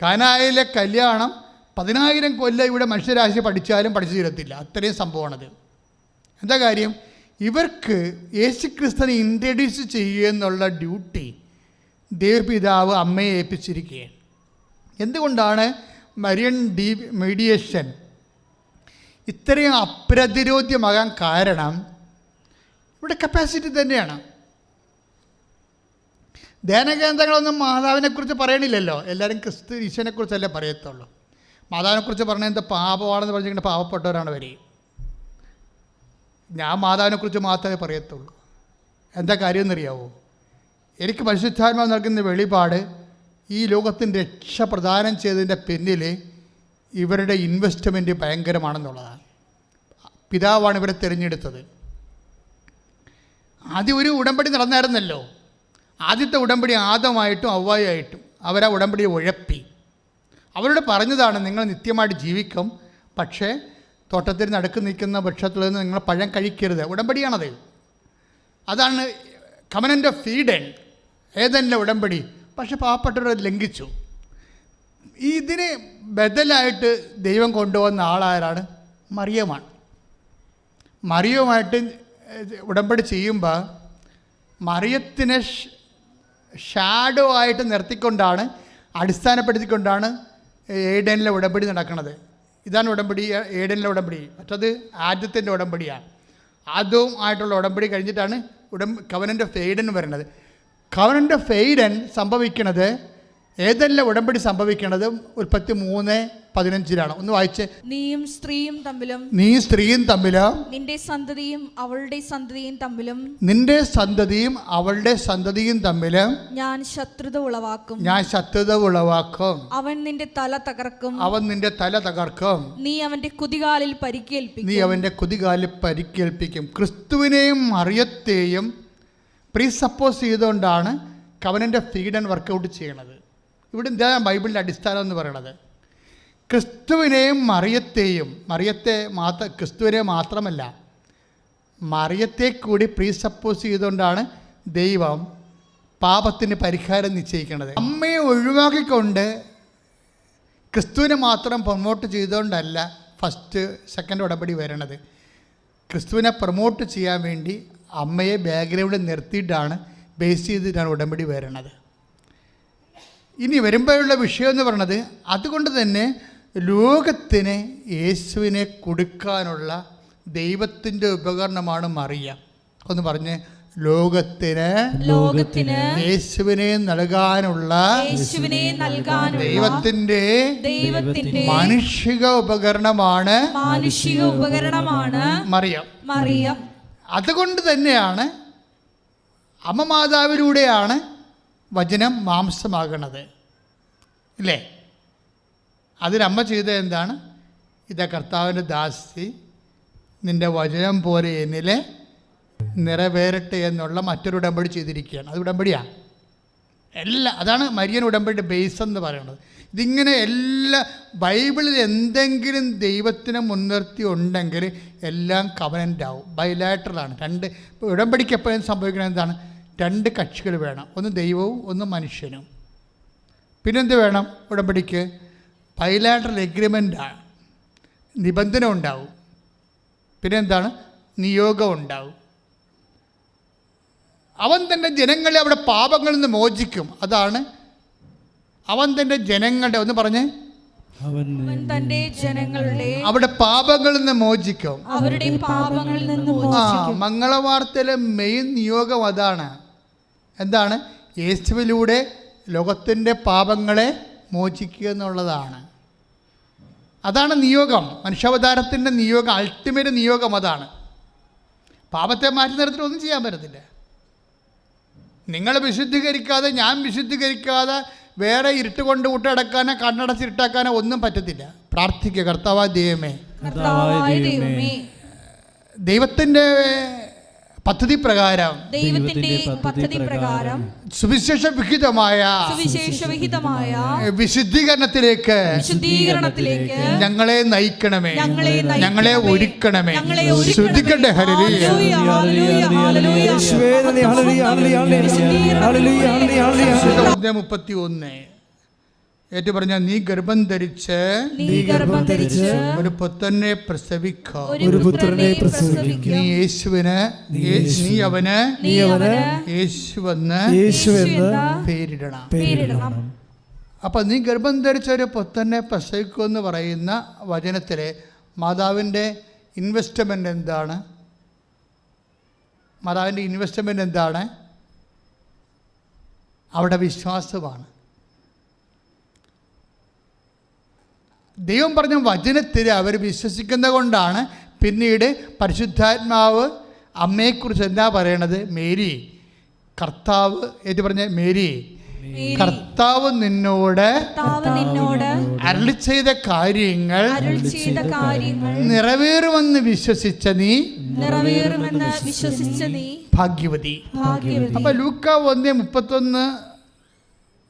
കാനായിലെ കല്യാണം 10,000 കൊല്ലം ഇവിടെ മനുഷ്യരാശി പഠിച്ചാലും പഠിച്ചു തീരത്തില്ല, അത്രയും സംഭവമാണത്. എന്താ കാര്യം? ഇവർക്ക് യേശുക്രിസ്തുവിനെ ഇൻട്രൊഡ്യൂസ് ചെയ്യുക എന്നുള്ള ഡ്യൂട്ടി ദൈവപിതാവ് അമ്മയെ ഏൽപ്പിച്ചിരിക്കുകയാണ്. എന്തുകൊണ്ടാണ് മരിയൻ മീഡിയേഷൻ ഇത്രയും അപ്രതിരോധ്യമാകാൻ കാരണം? ഇവിടെ കപ്പാസിറ്റി തന്നെയാണ്. ധ്യാനകേന്ദ്രങ്ങളൊന്നും മാതാവിനെക്കുറിച്ച് പറയണില്ലല്ലോ. എല്ലാവരും ക്രിസ്തു ഈശോനെക്കുറിച്ചല്ലേ പറയത്തുള്ളൂ. മാതാവിനെക്കുറിച്ച് പറഞ്ഞാൽ എന്താ പാപമാണെന്ന് പറഞ്ഞിട്ട് പാവപ്പെട്ടവരാണ് വരെ. ഞാൻ മാതാവിനെക്കുറിച്ച് മാത്രമേ പറയത്തുള്ളൂ. എന്താ കാര്യം എന്നറിയാവോ? എനിക്ക് പരിശുദ്ധാത്മാവ് നൽകുന്ന വെളിപാട് ഈ ലോകത്തിൻ്റെ രക്ഷ പ്രദാനം ചെയ്തതിൻ്റെ പിന്നിൽ ഇവരുടെ ഇൻവെസ്റ്റ്മെൻറ്റ് ഭയങ്കരമാണെന്നുള്ളതാണ്. പിതാവാണ് ഇവരെ തിരഞ്ഞെടുത്തത്. ആദ്യം ഒരു ഉടമ്പടി നടന്നായിരുന്നല്ലോ. ആദ്യത്തെ ഉടമ്പടി ആദമായിട്ടും ഹവ്വായായിട്ടും അവരാ ഉടമ്പടിയെ ഉഴപ്പി. അവരോട് പറഞ്ഞതാണ്, നിങ്ങൾ നിത്യമായിട്ട് ജീവിക്കും, പക്ഷേ തോട്ടത്തിൽ നടുക്ക് നിൽക്കുന്ന വൃക്ഷത്തിൽ നിന്ന് നിങ്ങൾ പഴം കഴിക്കരുത്. ഉടമ്പടിയാണത്. അതാണ് കവനൻ്റ് ഓഫ് ഈഡൻ, ഏതെല്ലാം ഉടമ്പടി. പക്ഷെ പാവപ്പെട്ടവർ ലംഘിച്ചു. ഇതിന് ബദലായിട്ട് ദൈവം കൊണ്ടുവന്ന ആളാരാണ്? മറിയമാണ്. മറിയവുമായിട്ട് ഉടമ്പടി ചെയ്യുമ്പോൾ മറിയത്തിനെ ഷാഡോ ആയിട്ട് നിർത്തിക്കൊണ്ടാണ്, അടിസ്ഥാനപ്പെടുത്തിക്കൊണ്ടാണ് ഏഡനിലെ ഉടമ്പടി നടക്കുന്നത്. ഇതാണ് ഉടമ്പടി, ഏഡനിലെ ഉടമ്പടി. മറ്റത് ആദ്യത്തിൻ്റെ ഉടമ്പടിയാണ്. അതും ആയിട്ടുള്ള ഉടമ്പടി കഴിഞ്ഞിട്ടാണ് കവനൻ്റ് ഓഫ് എയ്ഡൻ വരുന്നത്. കവനൻ്റ് ഓഫ് എയ്ഡൻ സംഭവിക്കുന്നത്, ഏതെല്ലാം ഉടമ്പടി സംഭവിക്കുന്നത് 3:15 ഒന്ന് വായിച്ച്. നീയും സ്ത്രീയും തമ്മിലും നിന്റെ സന്തതിയും അവളുടെ സന്തതിയും തമ്മിലും ഞാൻ ശത്രുത ഉളവാക്കും. അവൻ നിന്റെ തല തകർക്കും. നീ അവന്റെ കുതികാലിൽ പരിക്കേൽപ്പിക്കും. ക്രിസ്തുവിനെയും മറിയത്തെയും പ്രീസപ്പോസ് ചെയ്തുകൊണ്ടാണ് കവനൻ്റ് ഓഫ് ഈഡൻ വർക്കൗട്ട് ചെയ്യണത്. ഇവിടെ എന്താ ബൈബിളിൻ്റെ അടിസ്ഥാനം എന്ന് പറയണത്? ക്രിസ്തുവിനെയും മറിയത്തെയും, ക്രിസ്തുവിനെ മാത്രമല്ല മറിയത്തെ കൂടി പ്രീസപ്പോസ് ചെയ്തുകൊണ്ടാണ് ദൈവം പാപത്തിന് പരിഹാരം നിശ്ചയിക്കുന്നത്. അമ്മയെ ഒഴിവാക്കിക്കൊണ്ട് ക്രിസ്തുവിനെ മാത്രം പ്രൊമോട്ട് ചെയ്തുകൊണ്ടല്ല സെക്കൻഡ് ഉടമ്പടി വരണത്. ക്രിസ്തുവിനെ പ്രൊമോട്ട് ചെയ്യാൻ വേണ്ടി അമ്മയെ ബാക്ക്ഗ്രൗണ്ടിൽ നിർത്തിയിട്ടാണ്, ബേസ് ചെയ്തിട്ടാണ് ഉടമ്പടി വരണത്. ഇനി വരുമ്പോഴുള്ള വിഷയം എന്ന് പറയുന്നത്, അതുകൊണ്ട് തന്നെ ലോകത്തിന് യേശുവിനെ കൊടുക്കാനുള്ള ദൈവത്തിൻ്റെ ഉപകരണമാണ് മറിയ. ഒന്ന് പറഞ്ഞ്, ലോകത്തിന് യേശുവിനെ നൽകാനുള്ള ദൈവത്തിൻ്റെ മാനുഷിക ഉപകരണമാണ് മറിയം. അതുകൊണ്ട് തന്നെയാണ് അമ്മ മാതാവിലൂടെയാണ് വചനം മാംസമാകണത്, ഇല്ലേ? അതിനമ്മ ചെയ്തത് എന്താണ്? ഇതാ കർത്താവിൻ്റെ ദാസി, നിൻ്റെ വചനം പോലെ എന്നിലെ നിറവേറട്ടെ എന്നുള്ള മറ്റൊരു ഉടമ്പടി ചെയ്തിരിക്കുകയാണ്. അത് ഉടമ്പടിയാണ്. അതാണ് മരിയൻ ഉടമ്പടിയുടെ ബേസ് എന്ന് പറയുന്നത്. ഇതിങ്ങനെ ബൈബിളിൽ എന്തെങ്കിലും ദൈവത്തിനെ മുൻനിർത്തി ഉണ്ടെങ്കിൽ എല്ലാം കവനൻ്റ് ആവും. ബൈലാറ്ററലാണ്. ഉടമ്പടിക്ക് എപ്പോഴും സംഭവിക്കുന്നത് എന്താണ്? 2 കക്ഷികൾ വേണം. ഒന്ന് ദൈവവും ഒന്ന് മനുഷ്യനും. പിന്നെന്ത് വേണം? ഉടമ്പടിക്ക് ബൈലാറ്ററൽ എഗ്രിമെൻ്റാണ്. നിബന്ധന ഉണ്ടാവും. പിന്നെന്താണ്? നിയോഗം ഉണ്ടാവും. അവൻ തൻ്റെ ജനങ്ങളെ അവിടെ പാപങ്ങളിൽ നിന്ന് മോചിക്കും. അതാണ് അവൻ തൻ്റെ ജനങ്ങളുടെ, ഒന്ന് പറഞ്ഞേ, അവിടെ പാപങ്ങളിൽ നിന്ന് മോചിക്കും. മംഗളവാർത്തയിലെ മെയിൻ നിയോഗം അതാണ്. എന്താണ്? യേശുവിലൂടെ ലോകത്തിൻ്റെ പാപങ്ങളെ മോചിക്കുക എന്നുള്ളതാണ്. അതാണ് നിയോഗം. മനുഷ്യാവതാരത്തിൻ്റെ നിയോഗം, അൾട്ടിമേറ്റ് നിയോഗം അതാണ്. പാപത്തെ മാറ്റി നിർത്തിയിട്ട് ഒന്നും ചെയ്യാൻ പറ്റത്തില്ല. നിങ്ങൾ വിശുദ്ധീകരിക്കാതെ, ഞാൻ വിശുദ്ധീകരിക്കാതെ വേറെ ഇരുട്ട് കൊണ്ട് വിട്ടടക്കാനോ കണ്ണടച്ചിരുട്ടാക്കാനോ ഒന്നും പറ്റത്തില്ല. പ്രാർത്ഥിക്കുക, കർത്താവായ ദൈവമേ, ദൈവത്തിൻ്റെ പദ്ധതി പ്രകാരം സുവിശേഷ വിഹിതമായ വിശുദ്ധീകരണത്തിലേക്ക് ഞങ്ങളെ നയിക്കണമേ, ഞങ്ങളെ ഒരുക്കണമേ. ശ്രദ്ധിക്കട്ടെ. ഹല്ലേലൂയ. 31 ഏറ്റു പറഞ്ഞ, നീ ഗർഭം ധരിച്ച് ഒരു പുത്രനെ പ്രസവിക്കും. നീ യേശുവിന് യേശുവെന്ന് പേരിടണം. അപ്പം നീ ഗർഭം ധരിച്ച ഒരു പുത്രനെ പ്രസവിക്കുമെന്ന് പറയുന്ന വചനത്തിലെ മാതാവിൻ്റെ ഇൻവെസ്റ്റ്മെൻ്റ് എന്താണ്? മാതാവിൻ്റെ ഇൻവെസ്റ്റ്മെൻ്റ് എന്താണ്? അവിടെ വിശ്വാസമാണ്. ദൈവം പറഞ്ഞ വചനത്തിൽ അവർ വിശ്വസിക്കുന്നത് കൊണ്ടാണ് പിന്നീട് പരിശുദ്ധാത്മാവ് അമ്മയെക്കുറിച്ച് എന്താ പറയണത്? മേരി, കർത്താവ് എന്ന് പറഞ്ഞ മേരി, കർത്താവ് നിന്നോട് അരുളി ചെയ്ത കാര്യങ്ങൾ നിറവേറുമെന്ന് വിശ്വസിച്ച നീ ഭാഗ്യവതി. അപ്പൊ ലൂക്ക 1:31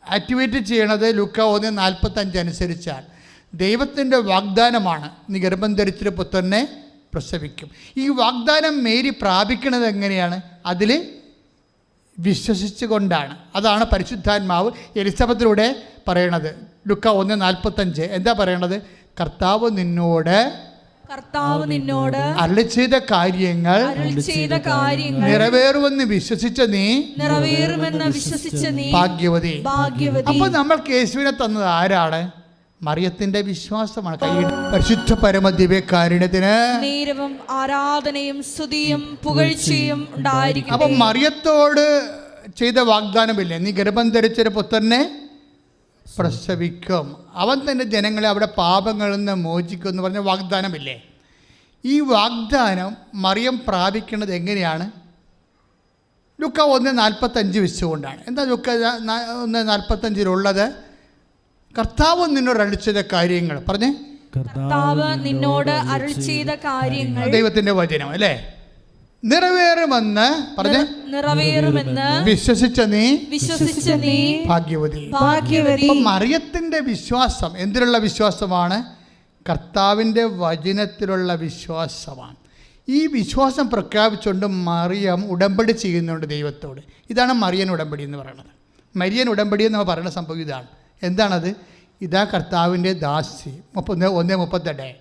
ആക്ടിവേറ്റ് ചെയ്യണത് ലൂക്ക 1:45 അനുസരിച്ചാണ്. ദൈവത്തിൻ്റെ വാഗ്ദാനമാണ്, നീ ഗർഭം ധരിച്ചൊരു പുത്രനെ പ്രസവിക്കും. ഈ വാഗ്ദാനം മേരി പ്രാപിക്കുന്നത് എങ്ങനെയാണ്? അതിൽ വിശ്വസിച്ചുകൊണ്ടാണ്. അതാണ് പരിശുദ്ധാത്മാവ് എലിസബത്തിലൂടെ പറയണത്. ലൂക്ക 1:45 എന്താ പറയണത്? കർത്താവ് നിന്നോട് അരുളി ചെയ്ത കാര്യങ്ങൾ നിറവേറുമെന്ന് വിശ്വസിച്ച നീ ഭാഗ്യവതി. അപ്പൊ നമ്മൾക്ക് യേശുവിനെ തന്നത് ആരാണ്? മറിയത്തിന്റെ വിശ്വാസമാണ്. പരിശുദ്ധ പരമ ദിവ്യകാരുണ്യത്തിന് ആരാധനയും സ്തുതിയും പുകഴ്ചയും ഉണ്ടായിരിക്കട്ടെ. അപ്പൊ മറിയത്തോട് ചെയ്ത വാഗ്ദാനമില്ലേ? നീ ഗർഭം ധരിച്ചൊരു പുത്രനെ പ്രസവിക്കും, അവൻ തന്നെ ജനങ്ങളെ അവിടെ പാപങ്ങളിൽ നിന്ന് മോചിക്കും എന്ന് പറഞ്ഞ വാഗ്ദാനമില്ലേ? ഈ വാഗ്ദാനം മറിയം പ്രാപിക്കുന്നത് എങ്ങനെയാണ്? ലൂക്ക 1:45 വെച്ചുകൊണ്ടാണ്. എന്താ ലൂക്ക 1:45 കർത്താവ് നിന്നോട് അരുളി ചെയ്ത കാര്യങ്ങൾ പറഞ്ഞേ. കർത്താവ് നിന്നോട് അരുളി ചെയ്ത കാര്യങ്ങൾ ദൈവത്തിന്റെ വചനം അല്ലേ? നിറവേറുമെന്ന് പറഞ്ഞേ. നിറവേറുമെന്ന് വിശ്വസിച്ച നീ ഭാഗ്യവതി. മറിയത്തിന്റെ വിശ്വാസം എന്തിലുള്ള വിശ്വാസമാണ്? കർത്താവിൻ്റെ വചനത്തിലുള്ള വിശ്വാസമാണ്. ഈ വിശ്വാസം പ്രഖ്യാപിച്ചുകൊണ്ട് മറിയം ഉടമ്പടി ചെയ്യുന്നുണ്ട് ദൈവത്തോട്. ഇതാണ് മറിയൻ ഉടമ്പടി എന്ന് പറയുന്നത്. മരിയൻ ഉടമ്പടി എന്ന് പറയുന്ന സംഭവം ഇതാണ്. എന്താണത്? ഇതാ കർത്താവിൻ്റെ ദാസി. 1:38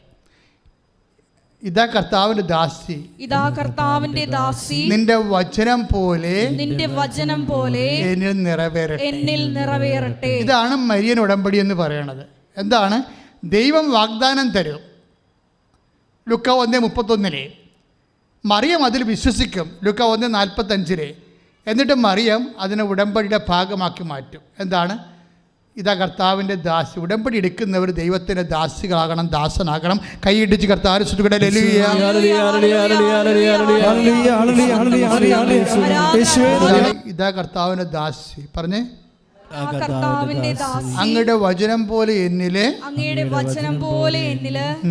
ഇതാ കർത്താവിൻ്റെ ദാസി, നിന്റെ വചനം പോലെ എന്നിൽ നിറവേറട്ടെ. ഇതാണ് മരിയൻ ഉടമ്പടി എന്ന് പറയണത്. എന്താണ്? ദൈവം വാഗ്ദാനം തരും. ലൂക്ക 1:31 മറിയം അതിൽ വിശ്വസിക്കും. ലൂക്ക 1:45 എന്നിട്ട് മറിയം അതിനെ ഉടമ്പടിയുടെ ഭാഗമാക്കി മാറ്റും. എന്താണ്? ഇതാ കർത്താവിൻ്റെ ദാസി. ഉടമ്പടി എടുക്കുന്നവർ ദൈവത്തിൻ്റെ ദാസികളാകണം, ദാസനാകണം. കൈയിടിച്ച് കർത്താവിനെ സ്തുതിക്കട്ടെ. ഇതാ കർത്താവിൻ്റെ ദാസി പറഞ്ഞേ. അങ്ങയുടെ വചനം പോലെ എന്നില്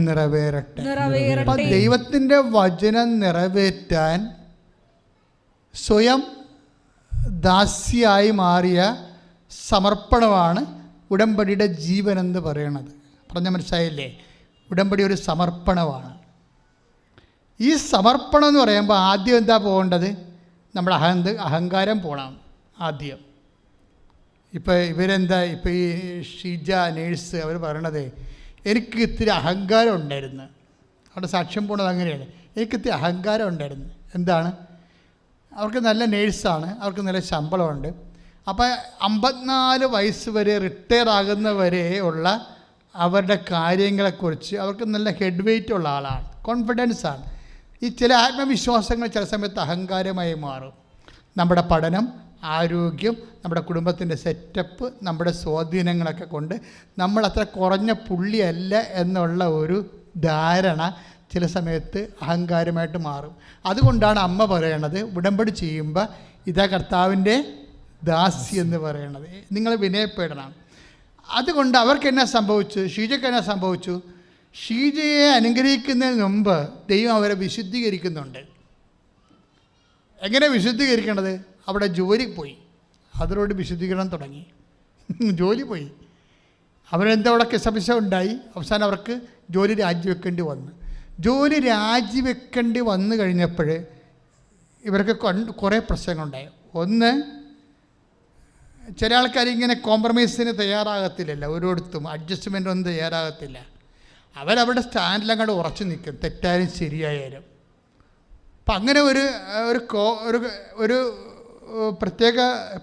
നിറവേറട്ടെ. അപ്പൊ ദൈവത്തിന്റെ വചനം നിറവേറ്റാൻ സ്വയം ദാസിയായി മാറിയ സമർപ്പണമാണ് ഉടമ്പടിയുടെ ജീവൻ എന്ന് പറയണത്. പറഞ്ഞ മനസ്സിലായില്ലേ? ഉടമ്പടി ഒരു സമർപ്പണമാണ്. ഈ സമർപ്പണം എന്ന് പറയുമ്പോൾ ആദ്യം എന്താ പോകേണ്ടത്? നമ്മുടെ അഹങ്കാരം പോകണം ആദ്യം. ഇപ്പോൾ ഇവരെന്താ, ഇപ്പോൾ ഈ ഷീജ നേഴ്സ് അവർ പറയണത്, എനിക്ക് ഇത്തിരി അഹങ്കാരം ഉണ്ടായിരുന്നു. അവിടെ സാക്ഷ്യം പോണത് അങ്ങനെയാണ്. എനിക്കിത്തിരി അഹങ്കാരം ഉണ്ടായിരുന്നു. എന്താണ്? അവർക്ക് നല്ല നേഴ്സാണ്, അവർക്ക് നല്ല ശമ്പളമുണ്ട്. അപ്പോൾ 54 വയസ്സ് വരെ റിട്ടയർ ആകുന്നവരെ ഉള്ള അവരുടെ കാര്യങ്ങളെക്കുറിച്ച് അവർക്ക് നല്ല ഹെഡ് വെയ്റ്റ് ഉള്ള ആളാണ്, കോൺഫിഡൻസാണ്. ഈ ചില ആത്മവിശ്വാസങ്ങൾ ചില സമയത്ത് അഹങ്കാരമായി മാറും. നമ്മുടെ പഠനം, ആരോഗ്യം, നമ്മുടെ കുടുംബത്തിൻ്റെ സെറ്റപ്പ്, നമ്മുടെ സ്വാധീനങ്ങളൊക്കെ കൊണ്ട് നമ്മൾ അത്ര കുറഞ്ഞ പുള്ളിയല്ല എന്നുള്ള ഒരു ധാരണ ചില സമയത്ത് അഹങ്കാരമായിട്ട് മാറും. അതുകൊണ്ടാണ് അമ്മ പറയണത് ഉടമ്പടി ചെയ്യുമ്പോൾ ഇതാ കർത്താവിൻ്റെ ദാസി എന്ന് പറയണത്. നിങ്ങൾ വിനയപ്പെടണം. അതുകൊണ്ട് അവർക്ക് എന്നാ സംഭവിച്ചു? ഷീജയ്ക്ക് എന്നാ സംഭവിച്ചു? ഷീജയെ അനുഗ്രഹിക്കുന്നതിന് മുമ്പ് ദൈവം അവരെ വിശുദ്ധീകരിക്കുന്നുണ്ട്. എങ്ങനെ വിശുദ്ധീകരിക്കേണ്ടത്? അവിടെ ജോലി പോയി, അതിനോട് വിശുദ്ധീകരണം തുടങ്ങി. ജോലി പോയി, അവരെന്താ അവിടെ കിസപിസ ഉണ്ടായി. അവസാനം അവർക്ക് ജോലി രാജിവെക്കേണ്ടി വന്നു. ജോലി രാജിവെക്കേണ്ടി വന്നു കഴിഞ്ഞപ്പോൾ ഇവർക്ക് കുറേ പ്രശ്നങ്ങളുണ്ടായി. ഒന്ന്, ചില ആൾക്കാർ ഇങ്ങനെ കോംപ്രമൈസിന് തയ്യാറാകത്തില്ലല്ലോ, ഓരോരുത്തും അഡ്ജസ്റ്റ്മെൻ്റ് ഒന്നും തയ്യാറാകത്തില്ല. അവരവരുടെ സ്റ്റാൻഡിലങ്ങോട്ട് ഉറച്ചു നിൽക്കും, തെറ്റായാലും ശരിയായാലും. അപ്പം അങ്ങനെ ഒരു പ്രത്യേക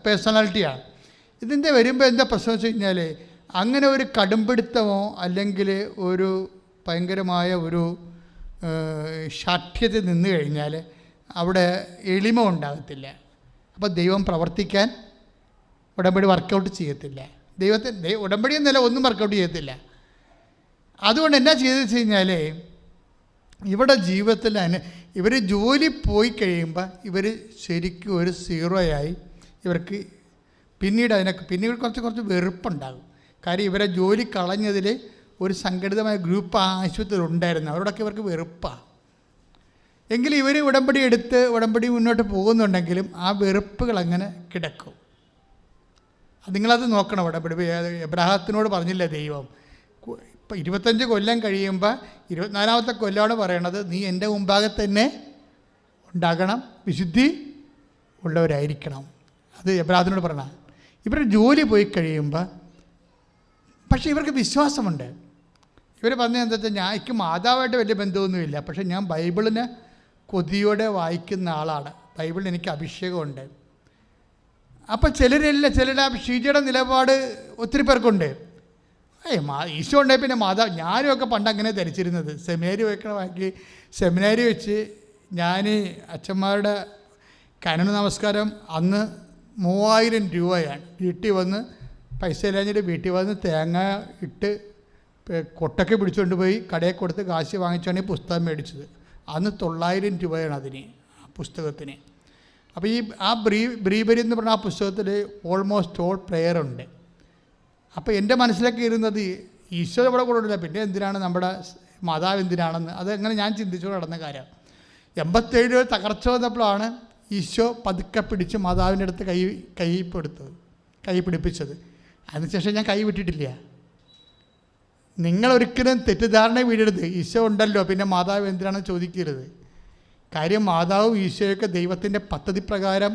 പേഴ്സണാലിറ്റിയാണ്. ഇതിൻ്റെ വരുമ്പോൾ എന്താ പ്രശ്നം വെച്ച് കഴിഞ്ഞാൽ, അങ്ങനെ ഒരു കടുംപിടുത്തമോ അല്ലെങ്കിൽ ഒരു ഭയങ്കരമായ ഒരു ശാഠ്യത്തിൽ നിന്ന് കഴിഞ്ഞാൽ അവിടെ എളിമ ഉണ്ടാകത്തില്ല. അപ്പോൾ ദൈവം പ്രവർത്തിക്കാൻ ഉടമ്പടി വർക്കൗട്ട് ചെയ്യത്തില്ല. ഉടമ്പടി എന്നല്ല, ഒന്നും വർക്കൗട്ട് ചെയ്യത്തില്ല. അതുകൊണ്ട് എന്നാ ചെയ്തെന്ന് വെച്ച് കഴിഞ്ഞാൽ, ഇവിടെ ജീവിതത്തിൽ ഇവർ ജോലി പോയി കഴിയുമ്പോൾ ഇവർ ശരിക്കും ഒരു സീറോയായി. ഇവർക്ക് പിന്നീട് പിന്നീട് കുറച്ച് വെറുപ്പുണ്ടാകും. കാര്യം ഇവരെ ജോലി കളഞ്ഞതിൽ ഒരു സംഘടിതമായ ഗ്രൂപ്പ് ആശുപത്രിയിൽ ഉണ്ടായിരുന്നു, അവരോടൊക്കെ ഇവർക്ക് വെറുപ്പാണ്. എങ്കിലും ഇവർ ഉടമ്പടി മുന്നോട്ട് പോകുന്നുണ്ടെങ്കിലും ആ വെറുപ്പുകൾ അങ്ങനെ കിടക്കും. നിങ്ങളത് നോക്കണം. ഉടമ്പടി എബ്രാഹത്തിനോട് പറഞ്ഞില്ലേ ദൈവം, ഇപ്പം 25 കൊല്ലം കഴിയുമ്പോൾ 24ാമത്തെ കൊല്ലമാണ് പറയണത്, നീ എൻ്റെ മുമ്പാകെ തന്നെ ഉണ്ടാകണം, വിശുദ്ധി ഉള്ളവരായിരിക്കണം. അത് എബ്രാഹത്തിനോട് പറയണം. ഇവരുടെ ജോലി പോയി കഴിയുമ്പോൾ പക്ഷേ ഇവർക്ക് വിശ്വാസമുണ്ട്. ഇവർ പറഞ്ഞത് എന്താ വെച്ചാൽ, എനിക്ക് മാതാവായിട്ട് വലിയ ബന്ധമൊന്നുമില്ല, പക്ഷേ ഞാൻ ബൈബിളിനെ കൊതിയോടെ വായിക്കുന്ന ആളാണ്, ബൈബിളിൽ എനിക്ക് അഭിഷേകമുണ്ട്. അപ്പം ചിലരുടെ ഷീജയുടെ നിലപാട് ഒത്തിരി പേർക്കുണ്ട്. ഈശോ ഉണ്ടായി പിന്നെ ഞാനും ഒക്കെ പണ്ട് അങ്ങനെ ധരിച്ചിരുന്നത്. സെമിനാരി വെച്ച് ഞാൻ അച്ഛന്മാരുടെ കനന നമസ്കാരം അന്ന് 3000 രൂപയാണ്. വീട്ടിൽ വന്ന് പൈസ ഇല്ലാഞ്ഞിട്ട് വീട്ടിൽ വന്ന് തേങ്ങ ഇട്ട് കൊട്ടൊക്കെ പിടിച്ചുകൊണ്ട് പോയി കടയിൽ കൊടുത്ത് കാശ് വാങ്ങിച്ചാണ് ഈ പുസ്തകം മേടിച്ചത്. അന്ന് 900 രൂപയാണ് അതിന്, ആ പുസ്തകത്തിന്. അപ്പോൾ ആ ബ്രീബരി എന്ന് പറഞ്ഞ ആ പുസ്തകത്തിൽ ഓൾമോസ്റ്റ് ഓൾ പ്രെയർ ഉണ്ട്. അപ്പോൾ എൻ്റെ മനസ്സിലൊക്കെ ഇരുന്നത് ഈശോ ഇവിടെ കൊണ്ടില്ല, പിന്നെ എന്തിനാണ് നമ്മുടെ മാതാവ് എന്തിനാണെന്ന്, അതങ്ങനെ ഞാൻ ചിന്തിച്ചു നടന്ന കാര്യം. 87 തകർച്ച വന്നപ്പോഴാണ് ഈശോ പതുക്കെ പിടിച്ച് മാതാവിൻ്റെ അടുത്ത് കൈ പിടിപ്പിച്ചത്. അതിനുശേഷം ഞാൻ കൈ വിട്ടിട്ടില്ല. നിങ്ങളൊരിക്കലും തെറ്റിദ്ധാരണ വീഴരുത്, ഈശോ ഉണ്ടല്ലോ പിന്നെ മാതാവ് എന്തിനാണെന്ന് ചോദിക്കരുത്. കാര്യം മാതാവും ഈശോയൊക്കെ ദൈവത്തിൻ്റെ പദ്ധതി പ്രകാരം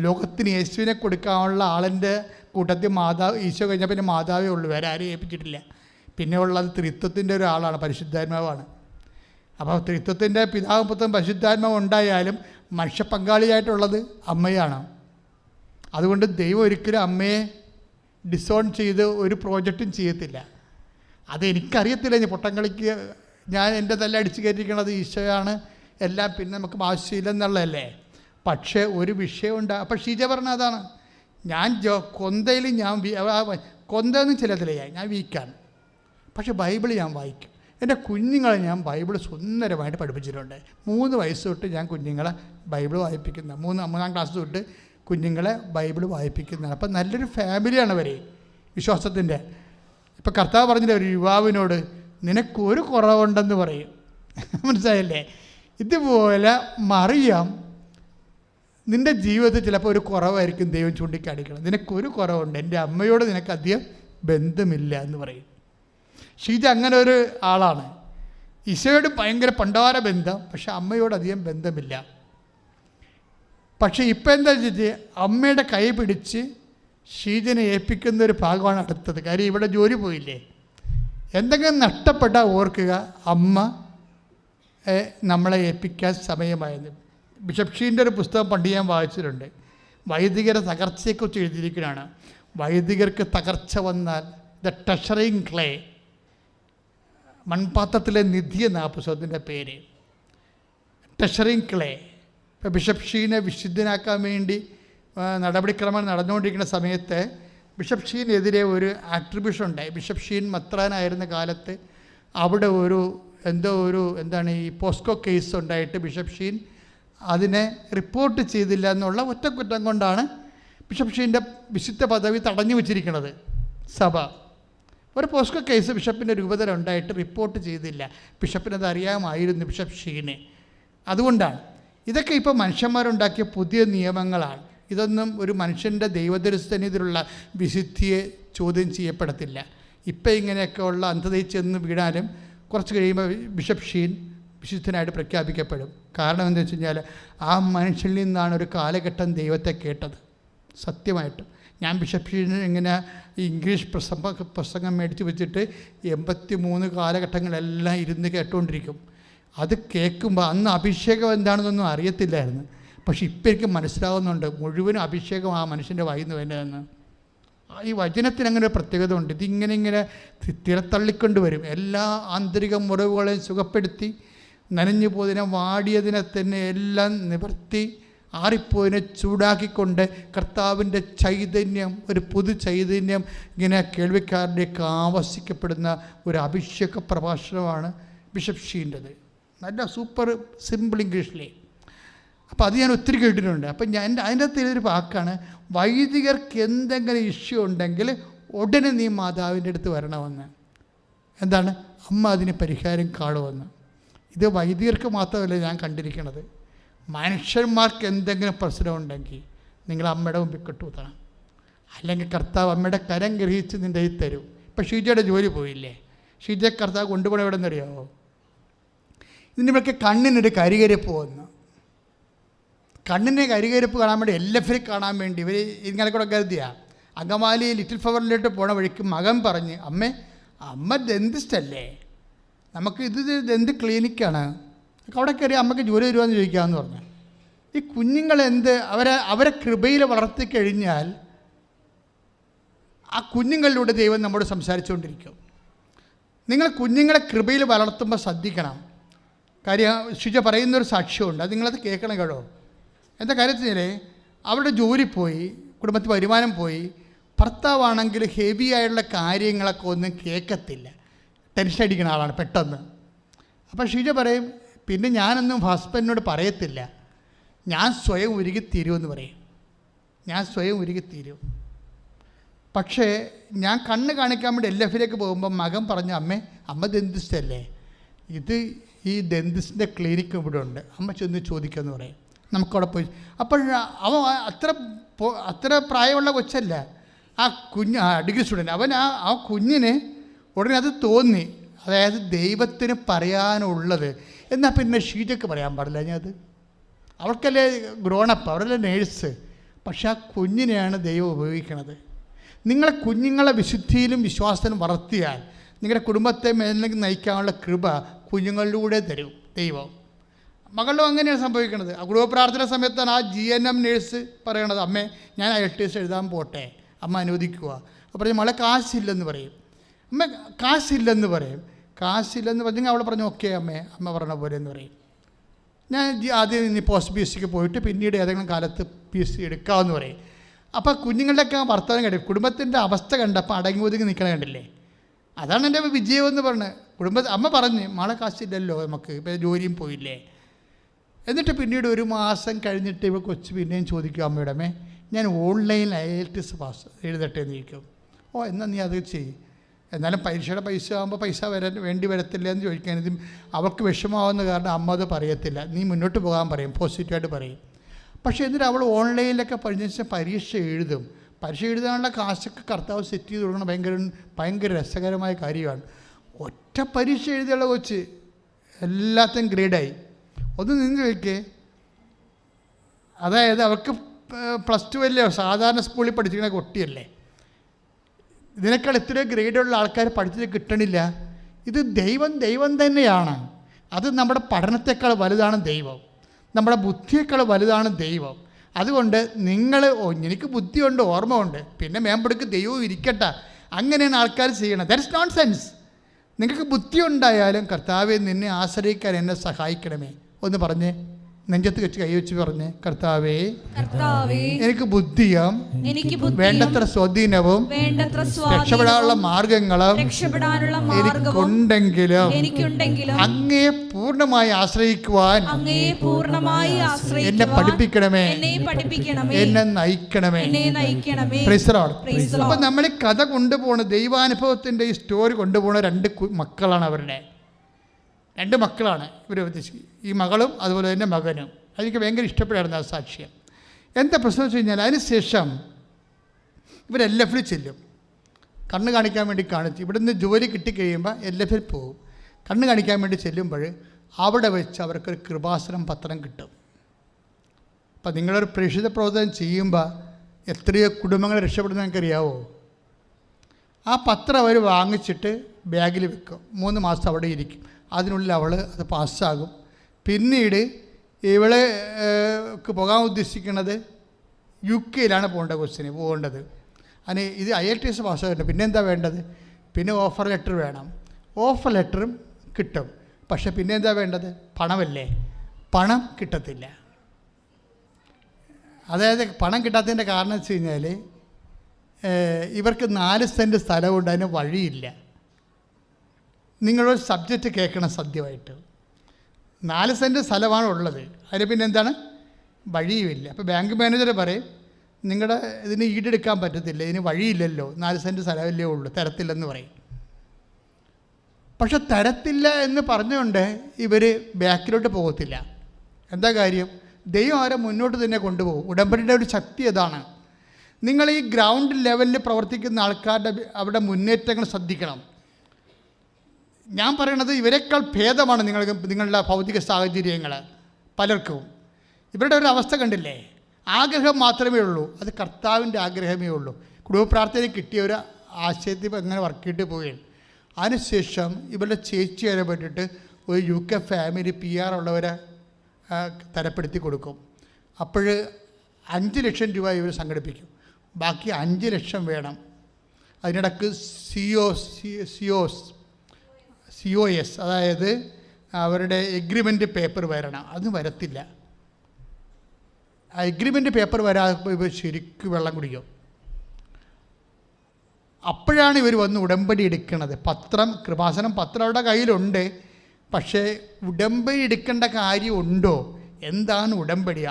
ലോകത്തിന് യേശുവിനെ കൊടുക്കാനുള്ള ആളിൻ്റെ കൂട്ടത്തിൽ ഈശോ കഴിഞ്ഞാൽ പിന്നെ മാതാവേ ഉള്ളൂ, വേറെ ആരും ഏൽപ്പിച്ചിട്ടില്ല. പിന്നെ ഉള്ളത് ത്രിത്വത്തിൻ്റെ ഒരാളാണ്, പരിശുദ്ധാത്മാവാണ്. അപ്പോൾ ത്രിത്വത്തിൻ്റെ പിതാവും പുത്രനും പരിശുദ്ധാത്മാവ് ഉണ്ടായാലും മനുഷ്യ പങ്കാളിയായിട്ടുള്ളത് അമ്മയാണ്. അതുകൊണ്ട് ദൈവം ഒരിക്കലും അമ്മയെ ഡിസോൺ ചെയ്ത് ഒരു പ്രോജക്റ്റും ചെയ്യത്തില്ല. അതെനിക്കറിയത്തില്ല, ഞാൻ പൊട്ടംകളിക്ക് ഞാൻ എൻ്റെ തല്ല അടിച്ചു കയറ്റിക്കണത് ഈശോയാണ് എല്ലാം, പിന്നെ നമുക്ക് ആവശ്യമില്ലെന്നുള്ളതല്ലേ. പക്ഷേ ഒരു വിഷയമുണ്ട്. അപ്പോൾ ഷീജ പറഞ്ഞ അതാണ്, ഞാൻ കൊന്തയിൽ കൊന്തയൊന്നും ചിലതില്ല, ഞാൻ വീക്കാണ്, പക്ഷേ ബൈബിൾ ഞാൻ വായിക്കും. എൻ്റെ കുഞ്ഞുങ്ങളെ ഞാൻ ബൈബിൾ സുന്ദരമായിട്ട് പഠിപ്പിച്ചിട്ടുണ്ട്. 3 വയസ്സ് തൊട്ട് ഞാൻ കുഞ്ഞുങ്ങളെ ബൈബിൾ വായിപ്പിക്കുന്ന, 3-ാം ക്ലാസ് തൊട്ട് കുഞ്ഞുങ്ങളെ ബൈബിൾ വായിപ്പിക്കുന്നതാണ്. അപ്പം നല്ലൊരു ഫാമിലിയാണ് അവർ വിശ്വാസത്തിൻ്റെ. ഇപ്പോൾ കർത്താവ് പറഞ്ഞില്ലേ ഒരു യുവാവിനോട്, നിനക്കൊരു കുറവുണ്ടെന്ന് പറയും. മനസ്സിലായില്ലേ? ഇതുപോലെ മറിയാം നിൻ്റെ ജീവിതത്തിൽ ചിലപ്പോൾ ഒരു കുറവായിരിക്കും ദൈവം ചൂണ്ടിക്കാണിക്കണം. നിനക്കൊരു കുറവുണ്ട്, എൻ്റെ അമ്മയോട് നിനക്കധികം ബന്ധമില്ല എന്ന് പറയും. ഷീജ അങ്ങനെ ഒരു ആളാണ്. ഈശോയോട് ഭയങ്കര പണ്ടാര ബന്ധം, പക്ഷെ അമ്മയോട് അധികം ബന്ധമില്ല. പക്ഷേ ഇപ്പം എന്താ വെച്ചിട്ട് അമ്മയുടെ കൈ പിടിച്ച് ഷീജനെ ഏൽപ്പിക്കുന്ന ഒരു ഭാഗമാണ് അടുത്തത്. കാര്യം ഇവിടെ ജോലി പോയില്ലേ, എന്തെങ്കിലും നഷ്ടപ്പെട്ടാൽ ഓർക്കുക അമ്മ നമ്മളെ ഏൽപ്പിക്കാൻ സമയമായെന്ന്. ബിഷപ്പ് ഷീൻ്റെ ഒരു പുസ്തകം പണ്ട് ഞാൻ വായിച്ചിട്ടുണ്ട്. വൈദികരെ തകർച്ചയെക്കുറിച്ച് എഴുതിയിരിക്കുന്നതാണ്. വൈദികർക്ക് തകർച്ച വന്നാൽ ദ ട്രഷറിങ് ക്ലേ, മൺപാത്രത്തിലെ നിധി എന്ന ആ പുസ്തകത്തിൻ്റെ പേര്. ട്രഷറിങ് ക്ലേ. ഇപ്പോൾ ബിഷപ്പ് ഷീനെ വിശുദ്ധനാക്കാൻ വേണ്ടി നടപടിക്രമം നടന്നുകൊണ്ടിരിക്കുന്ന സമയത്ത് ബിഷപ്പ് ഷീനെതിരെ ഒരു ആട്രിബ്യൂഷൻ ഉണ്ടായി. ബിഷപ്പ് ഷീൻ മത്രാനായിരുന്ന കാലത്ത് അവിടെ എന്താണ് ഈ പോസ്കോ കേസ് ഉണ്ടായിട്ട് ബിഷപ്പ് ഷീൻ അതിനെ റിപ്പോർട്ട് ചെയ്തില്ല എന്നുള്ള ഒറ്റ കുറ്റം കൊണ്ടാണ് ബിഷപ്പ് ഷീൻ്റെ വിശുദ്ധ പദവി തടഞ്ഞു വച്ചിരിക്കുന്നത് സഭ. ഒരു പോസ്കോ കേസ് ബിഷപ്പിൻ്റെ രൂപതയിൽ ഉണ്ടായിട്ട് റിപ്പോർട്ട് ചെയ്തില്ല. ബിഷപ്പിനത് അറിയാമായിരുന്നു ബിഷപ്പ് ഷീനെ. അതുകൊണ്ടാണ് ഇതൊക്കെ ഇപ്പോൾ മനുഷ്യന്മാരുണ്ടാക്കിയ പുതിയ നിയമങ്ങളാണ്. ഇതൊന്നും ഒരു മനുഷ്യൻ്റെ ദൈവദർശനത്തിലുള്ള വിശുദ്ധിയെ ചോദ്യം ചെയ്യപ്പെടത്തില്ല. ഇപ്പം ഇങ്ങനെയൊക്കെ ഉള്ള അന്ധതയിൽ ചെന്ന് വീണാലും കുറച്ച് കഴിയുമ്പോൾ ബിഷപ്പ് ഷീൻ വിശുദ്ധനായിട്ട് പ്രഖ്യാപിക്കപ്പെടും. കാരണം എന്താ വെച്ച് കഴിഞ്ഞാൽ ആ മനുഷ്യനിൽ നിന്നാണ് ഒരു കാലഘട്ടം ദൈവത്തെ കേട്ടത്. സത്യമായിട്ടും ഞാൻ ബിഷപ്പ് ഷീന് ഇങ്ങനെ ഇംഗ്ലീഷ് പ്രസംഗം മേടിച്ച് വെച്ചിട്ട് 83 കാലഘട്ടങ്ങളെല്ലാം ഇരുന്ന് കേട്ടുകൊണ്ടിരിക്കും. അത് കേൾക്കുമ്പോൾ അന്ന് അഭിഷേകം എന്താണെന്നൊന്നും അറിയത്തില്ലായിരുന്നു. പക്ഷെ ഇപ്പം എനിക്ക് മനസ്സിലാവുന്നുണ്ട് മുഴുവനും അഭിഷേകം ആ മനുഷ്യൻ്റെ വായിൽ നിന്ന് വരുന്നതെന്ന്. ഈ വചനത്തിന് അങ്ങനെ ഒരു പ്രത്യേകത ഉണ്ട്. ഇതിങ്ങനെ തിരത്തള്ളിക്കൊണ്ട് വരും. എല്ലാ ആന്തരിക മുറിവുകളെയും സുഖപ്പെടുത്തി, നനഞ്ഞു പോയതിനെ വാടിയതിനെ തന്നെ എല്ലാം നിവർത്തി ആറിപ്പോയിനെ ചൂടാക്കിക്കൊണ്ട് കർത്താവിൻ്റെ ചൈതന്യം, ഒരു പുതു ചൈതന്യം ഇങ്ങനെ കേൾവിക്കാരൻ്റെയൊക്കെ ആവശിക്കപ്പെടുന്ന ഒരു അഭിഷേക പ്രഭാഷണമാണ് ബിഷപ്പ് ഷീൻ്റെത്. നല്ല സൂപ്പർ സിമ്പിൾ ഇംഗ്ലീഷിലേ. അപ്പോൾ അത് ഞാൻ ഒത്തിരി കേട്ടിട്ടുണ്ട്. അപ്പം അതിൻ്റെ അകത്ത് ഒരു വാക്കാണ്, വൈദികർക്ക് എന്തെങ്കിലും ഇഷ്യൂ ഉണ്ടെങ്കിൽ ഉടനെ നീ മാതാവിൻ്റെ അടുത്ത് വരണമെന്ന്. എന്താണ്? അമ്മ അതിന് പരിഹാരം കാണുമെന്ന്. ഇത് വൈദികർക്ക് മാത്രമല്ല ഞാൻ കണ്ടിരിക്കുന്നത്. മനുഷ്യന്മാർക്ക് എന്തെങ്കിലും പ്രശ്നമുണ്ടെങ്കിൽ നിങ്ങൾ അമ്മയുടെ മുമ്പിൽ കെട്ടുകൂത്തണം. അല്ലെങ്കിൽ കർത്താവ് അമ്മയുടെ കരം ഗ്രഹിച്ച് നിൻ്റെ കയ്യിൽ തരും. ഇപ്പം ഷീജയുടെ ജോലി പോയില്ലേ? ഷീജയെ കർത്താവ് കൊണ്ടുപോകണം എവിടെ നിന്നറിയാമോ? ഇതിനിവർക്ക് കണ്ണിനൊരു കരികരിപ്പ് വന്നു. കണ്ണിനെ കരികരിപ്പ് കാണാൻ വേണ്ടി LF കാണാൻ വേണ്ടി ഇവർ ഇങ്ങനെ കൂടെ കരുതിയാണ്. അങ്കമാലി ലിറ്റിൽ ഫ്ലവറിലോട്ട് പോണ വഴിക്ക് മകൻ പറഞ്ഞ്, അമ്മ ഡെന്തിസ്റ്റല്ലേ, നമുക്ക് ഇത് ദന്ത് ക്ലിനിക്കാണ്, അവിടെ കയറി അമ്മയ്ക്ക് ജോലി തരുവാന്ന് ചോദിക്കാമെന്ന് പറഞ്ഞു. ഈ കുഞ്ഞുങ്ങളെന്ത് അവരെ കൃപയിൽ വളർത്തി കഴിഞ്ഞാൽ ആ കുഞ്ഞുങ്ങളിലൂടെ ദൈവം നമ്മോട് സംസാരിച്ചുകൊണ്ടിരിക്കും. നിങ്ങൾ കുഞ്ഞുങ്ങളെ കൃപയിൽ വളർത്തുമ്പോൾ ശ്രദ്ധിക്കണം. കാര്യം ശുച പറയുന്നൊരു സാക്ഷ്യമുണ്ട്, അത് നിങ്ങളത് കേൾക്കണം കേട്ടോ. എന്താ കാര്യത്തിൽ അവരുടെ ജോലി പോയി, കുടുംബത്തിൽ വരുമാനം പോയി, ഭർത്താവാണെങ്കിൽ ഹെവി ആയിട്ടുള്ള കാര്യങ്ങളൊക്കെ ഒന്നും കേൾക്കത്തില്ല, ടെൻഷൻ അടിക്കുന്ന ആളാണ് പെട്ടെന്ന്. അപ്പോൾ ഷീജ പറയും, പിന്നെ ഞാനൊന്നും ഹസ്ബൻഡിനോട് പറയത്തില്ല, ഞാൻ സ്വയം ഉരുകിത്തീരുമെന്ന് പറയും. ഞാൻ സ്വയം ഉരുകിത്തീരും. പക്ഷേ ഞാൻ കണ്ണ് കാണിക്കാൻ വേണ്ടി LF പോകുമ്പോൾ മകൻ പറഞ്ഞു, അമ്മ ഡെന്തിസ്റ്റല്ലേ, ഈ ഡെന്തിസ്റ്റിൻ്റെ ക്ലിനിക്ക് ഇവിടെ ഉണ്ട്, അമ്മ ചെന്ന് ചോദിക്കുമെന്ന് പറയും. നമുക്കവിടെ പോയി. അപ്പോൾ അവൻ അത്ര പ്രായമുള്ള കൊച്ചല്ല, ആ ഡിഗ്രി സ്റ്റുഡൻറ്റ്. അവൻ ആ കുഞ്ഞിന് ഉടനെ അത് തോന്നി, അതായത് ദൈവത്തിന് പറയാനുള്ളത്. എന്നാൽ പിന്നെ ഷീജയ്ക്ക് പറയാൻ പാടില്ല. അത് അവൾക്കല്ലേ ഗ്രോണപ്പ്, അവരല്ലേ നേഴ്സ്. പക്ഷെ ആ കുഞ്ഞിനെയാണ് ദൈവം ഉപയോഗിക്കുന്നത്. നിങ്ങളെ കുഞ്ഞുങ്ങളെ വിശുദ്ധിയിലും വിശ്വാസത്തിലും വളർത്തിയാൽ നിങ്ങളുടെ കുടുംബത്തെ മേലേക്ക് നയിക്കാനുള്ള കൃപ കുഞ്ഞുങ്ങളിലൂടെ തരും ദൈവം. മകളിലും അങ്ങനെയാണ് സംഭവിക്കുന്നത്. കുടുംബ പ്രാർത്ഥന സമയത്താണ് ആ GNM നേഴ്സ് പറയണത്, ഞാൻ IELTS എഴുതാൻ പോട്ടെ, അമ്മ അനുവദിക്കുക. അപ്പോൾ മകളെ കാശില്ലെന്ന് പറയും. കാശില്ലെന്ന് പറഞ്ഞെങ്കിൽ അവൾ പറഞ്ഞു, ഓക്കെ അമ്മ പറഞ്ഞ പോലെ എന്ന് പറയും. ഞാൻ ആദ്യം ഇനി പോസ്റ്റ് PSCക്ക് പോയിട്ട് പിന്നീട് ഏതെങ്കിലും കാലത്ത് PSC എടുക്കാമെന്ന് പറയും. അപ്പോൾ കുഞ്ഞുങ്ങളുടെയൊക്കെ വർത്തമാനം കണ്ടു, കുടുംബത്തിൻ്റെ അവസ്ഥ കണ്ടപ്പോൾ അടങ്ങി ഒതുങ്ങി നിൽക്കണ കണ്ടില്ലേ? അതാണ് എൻ്റെ വിജയം എന്ന് പറഞ്ഞത്. അമ്മ പറഞ്ഞ്, മകളെ കാശില്ലല്ലോ നമുക്ക്, ഇപ്പോൾ ജോലിയും പോയില്ലേ. എന്നിട്ട് പിന്നീട് 1 മാസം കഴിഞ്ഞിട്ട് ഇവ കൊച്ചു പിന്നെയും ചോദിക്കും, അമ്മയുടെ ഞാൻ ഓൺലൈൻ IELTS പാസ് എഴുതട്ടെ എന്ന് ചോദിക്കും. എന്നാൽ നീ അത് ചെയ്യും, എന്നാലും പരീക്ഷയുടെ പൈസ ആകുമ്പോൾ പൈസ വേണ്ടി വരത്തില്ല എന്ന് ചോദിക്കാൻ. ഇത് അവൾക്ക് വിഷമാവുന്ന കാരണം അമ്മ അത് പറയത്തില്ല, നീ മുന്നോട്ട് പോകാൻ പറയും, പോസിറ്റീവായിട്ട് പറയും. പക്ഷേ എന്നിട്ട് അവൾ ഓൺലൈനിലൊക്കെ പഠിച്ച പരീക്ഷ എഴുതും. പരീക്ഷ എഴുതാനുള്ള കാശൊക്കെ കർത്താവ് സെറ്റ് ചെയ്ത് കൊടുക്കണം. ഭയങ്കര രസകരമായ കാര്യമാണ്. ഒറ്റ പരീക്ഷ എഴുതിയുള്ള കൊച്ച് എല്ലാത്തും ഗ്രേഡായി. ഒന്ന് നിന്ന് ചോദിക്കേ, അതായത് അവർക്ക് +2 അല്ലേ, സാധാരണ സ്കൂളിൽ പഠിച്ചിരിക്കുന്ന കുട്ടിയല്ലേ. ഇതിനേക്കാൾ എത്രയോ ഗ്രേഡുള്ള ആൾക്കാർ പഠിച്ചിട്ട് കിട്ടണില്ല. ഇത് ദൈവം തന്നെയാണ്. അത് നമ്മുടെ പഠനത്തെക്കാൾ വലുതാണ് ദൈവം, നമ്മുടെ ബുദ്ധിയേക്കാൾ വലുതാണ് ദൈവം. അതുകൊണ്ട് നിങ്ങൾ എനിക്ക് ബുദ്ധിയുണ്ട്, ഓർമ്മ ഉണ്ട്, പിന്നെ മേമ്പെടുക്ക് ദൈവവും ഇരിക്കട്ടെ, അങ്ങനെയാണ് ആൾക്കാർ ചെയ്യണം. That is known sense. നിങ്ങൾക്ക് ബുദ്ധി ഉണ്ടായാലും കർത്താവെ നിന്നെ ആശ്രയിക്കാൻ എന്നെ സഹായിക്കണമേ ഒന്ന് പറഞ്ഞേ, നെഞ്ചത്ത് വെച്ച് കൈവച്ച് പറഞ്ഞ്, കർത്താവേ എനിക്ക് ബുദ്ധിയും വേണ്ടത്ര സ്വാധീനവും രക്ഷപ്പെടാനുള്ള മാർഗങ്ങളും എനിക്കുണ്ടെങ്കിലും അങ്ങയെ പൂർണ്ണമായി ആശ്രയിക്കുവാൻ എന്നെ പഠിപ്പിക്കണമേ, എന്നെ നയിക്കണമേ. അപ്പൊ നമ്മൾ ഈ കഥ കൊണ്ടുപോണ ദൈവാനുഭവത്തിന്റെ ഈ സ്റ്റോറി കൊണ്ടുപോണ 2 മക്കളാണ്. അവരുടെ 2 മക്കളാണ് ഇവർ ഉദ്ദേശിക്കുന്നത്, ഈ മകളും അതുപോലെ തന്നെ മകനും. അതെനിക്ക് ഭയങ്കര ഇഷ്ടപ്പെടായിരുന്നു ആ സാക്ഷ്യം. എന്താ പ്രശ്നം വെച്ച് കഴിഞ്ഞാൽ അതിനുശേഷം ഇവരെല്ലാഫിൽ ചെല്ലും, കണ്ണ് കാണിക്കാൻ വേണ്ടി കാണിച്ച്. ഇവിടുന്ന് ജോലി കിട്ടിക്കഴിയുമ്പോൾ LF പോകും. കണ്ണ് കാണിക്കാൻ വേണ്ടി ചെല്ലുമ്പോൾ അവിടെ വെച്ച് അവർക്കൊരു കൃപാസനം പത്രം കിട്ടും. അപ്പം നിങ്ങളൊരു പ്രേക്ഷിത പ്രവർത്തനം ചെയ്യുമ്പോൾ എത്രയോ കുടുംബങ്ങൾ രക്ഷപ്പെടുന്ന എനിക്കറിയാവോ? ആ പത്രം അവർ വാങ്ങിച്ചിട്ട് ബാഗിൽ വെക്കും, 3 മാസം അവിടെ ഇരിക്കും. അതിനുള്ളിൽ അവൾ അത് പാസ്സാകും. പിന്നീട് ഇവൾക്ക് പോകാൻ ഉദ്ദേശിക്കുന്നത് UK പോകേണ്ടത്. അതിന് ഇത് IELTS പാസ്സാകില്ല. പിന്നെ എന്താ വേണ്ടത്? പിന്നെ ഓഫർ ലെറ്റർ വേണം. ഓഫർ ലെറ്ററും കിട്ടും. പക്ഷെ പിന്നെ എന്താ വേണ്ടത്? പണമല്ലേ. പണം കിട്ടത്തില്ല. അതായത് പണം കിട്ടാത്തതിൻ്റെ കാരണം വെച്ച് കഴിഞ്ഞാൽ ഇവർക്ക് 4 സെൻറ്റ് സ്ഥലമുണ്ട്, അതിന് വഴിയില്ല. നിങ്ങളൊരു സബ്ജക്റ്റ് കേൾക്കണം സത്യമായിട്ട്. 4 സെൻറ്റ് സ്ഥലമാണ് ഉള്ളത്, അതിന് പിന്നെ എന്താണ്, വഴിയുമില്ല. അപ്പോൾ ബാങ്ക് മാനേജർ പറയും നിങ്ങളുടെ ഇതിന് ഈടെടുക്കാൻ പറ്റത്തില്ല, ഇതിന് വഴിയില്ലല്ലോ, 4 സെൻറ്റ് സ്ഥലമല്ലേ ഉള്ളൂ, തരത്തില്ലെന്ന് പറയും. പക്ഷെ തരത്തില്ല എന്ന് പറഞ്ഞുകൊണ്ട് ഇവർ ബാക്കിലോട്ട് പോകത്തില്ല. എന്താ കാര്യം? ദൈവം അവരെ മുന്നോട്ട് തന്നെ കൊണ്ടുപോകും. ഉടമ്പടിയുടെ ഒരു ശക്തി അതാണ്. നിങ്ങൾ ഈ ഗ്രൗണ്ട് ലെവലിൽ പ്രവർത്തിക്കുന്ന ആൾക്കാരുടെ അവിടെ മുന്നേറ്റങ്ങൾ ശ്രദ്ധിക്കണം. ഞാൻ പറയണത് ഇവരെക്കാൾ ഭേദമാണ് നിങ്ങളുടെ ഭൗതിക സാഹചര്യങ്ങൾ പലർക്കും. ഇവരുടെ ഒരു അവസ്ഥ കണ്ടില്ലേ? ആഗ്രഹം മാത്രമേ ഉള്ളൂ, അത് കർത്താവിൻ്റെ ആഗ്രഹമേ ഉള്ളൂ. കുടുംബ പ്രാർത്ഥന കിട്ടിയ ഒരു ആശയത്തിൽ അങ്ങനെ വർക്കിയിട്ട് പോവുകയാണ്. അതിനുശേഷം ഇവരുടെ ചേച്ചി ഇടപെട്ടിട്ട് ഒരു UK ഫാമിലി PR ഉള്ളവരെ തരപ്പെടുത്തി കൊടുക്കും. അപ്പോൾ 5 ലക്ഷം രൂപ ഇവർ സംഘടിപ്പിക്കും, ബാക്കി 5 ലക്ഷം വേണം. അതിനിടക്ക് COS അതായത് അവരുടെ എഗ്രിമെൻ്റ് പേപ്പർ വരണം. അത് വരത്തില്ല. ആ എഗ്രിമെൻ്റ് പേപ്പർ വരാതെ ഇവർ ശരിക്കും വെള്ളം കുടിക്കും. അപ്പോഴാണ് ഇവർ വന്ന് ഉടമ്പടി എടുക്കുന്നത്. കൃപാസനം പത്രം അവരുടെ കയ്യിലുണ്ട്, പക്ഷേ ഉടമ്പടി എടുക്കേണ്ട കാര്യമുണ്ടോ, എന്താണ് ഉടമ്പടി,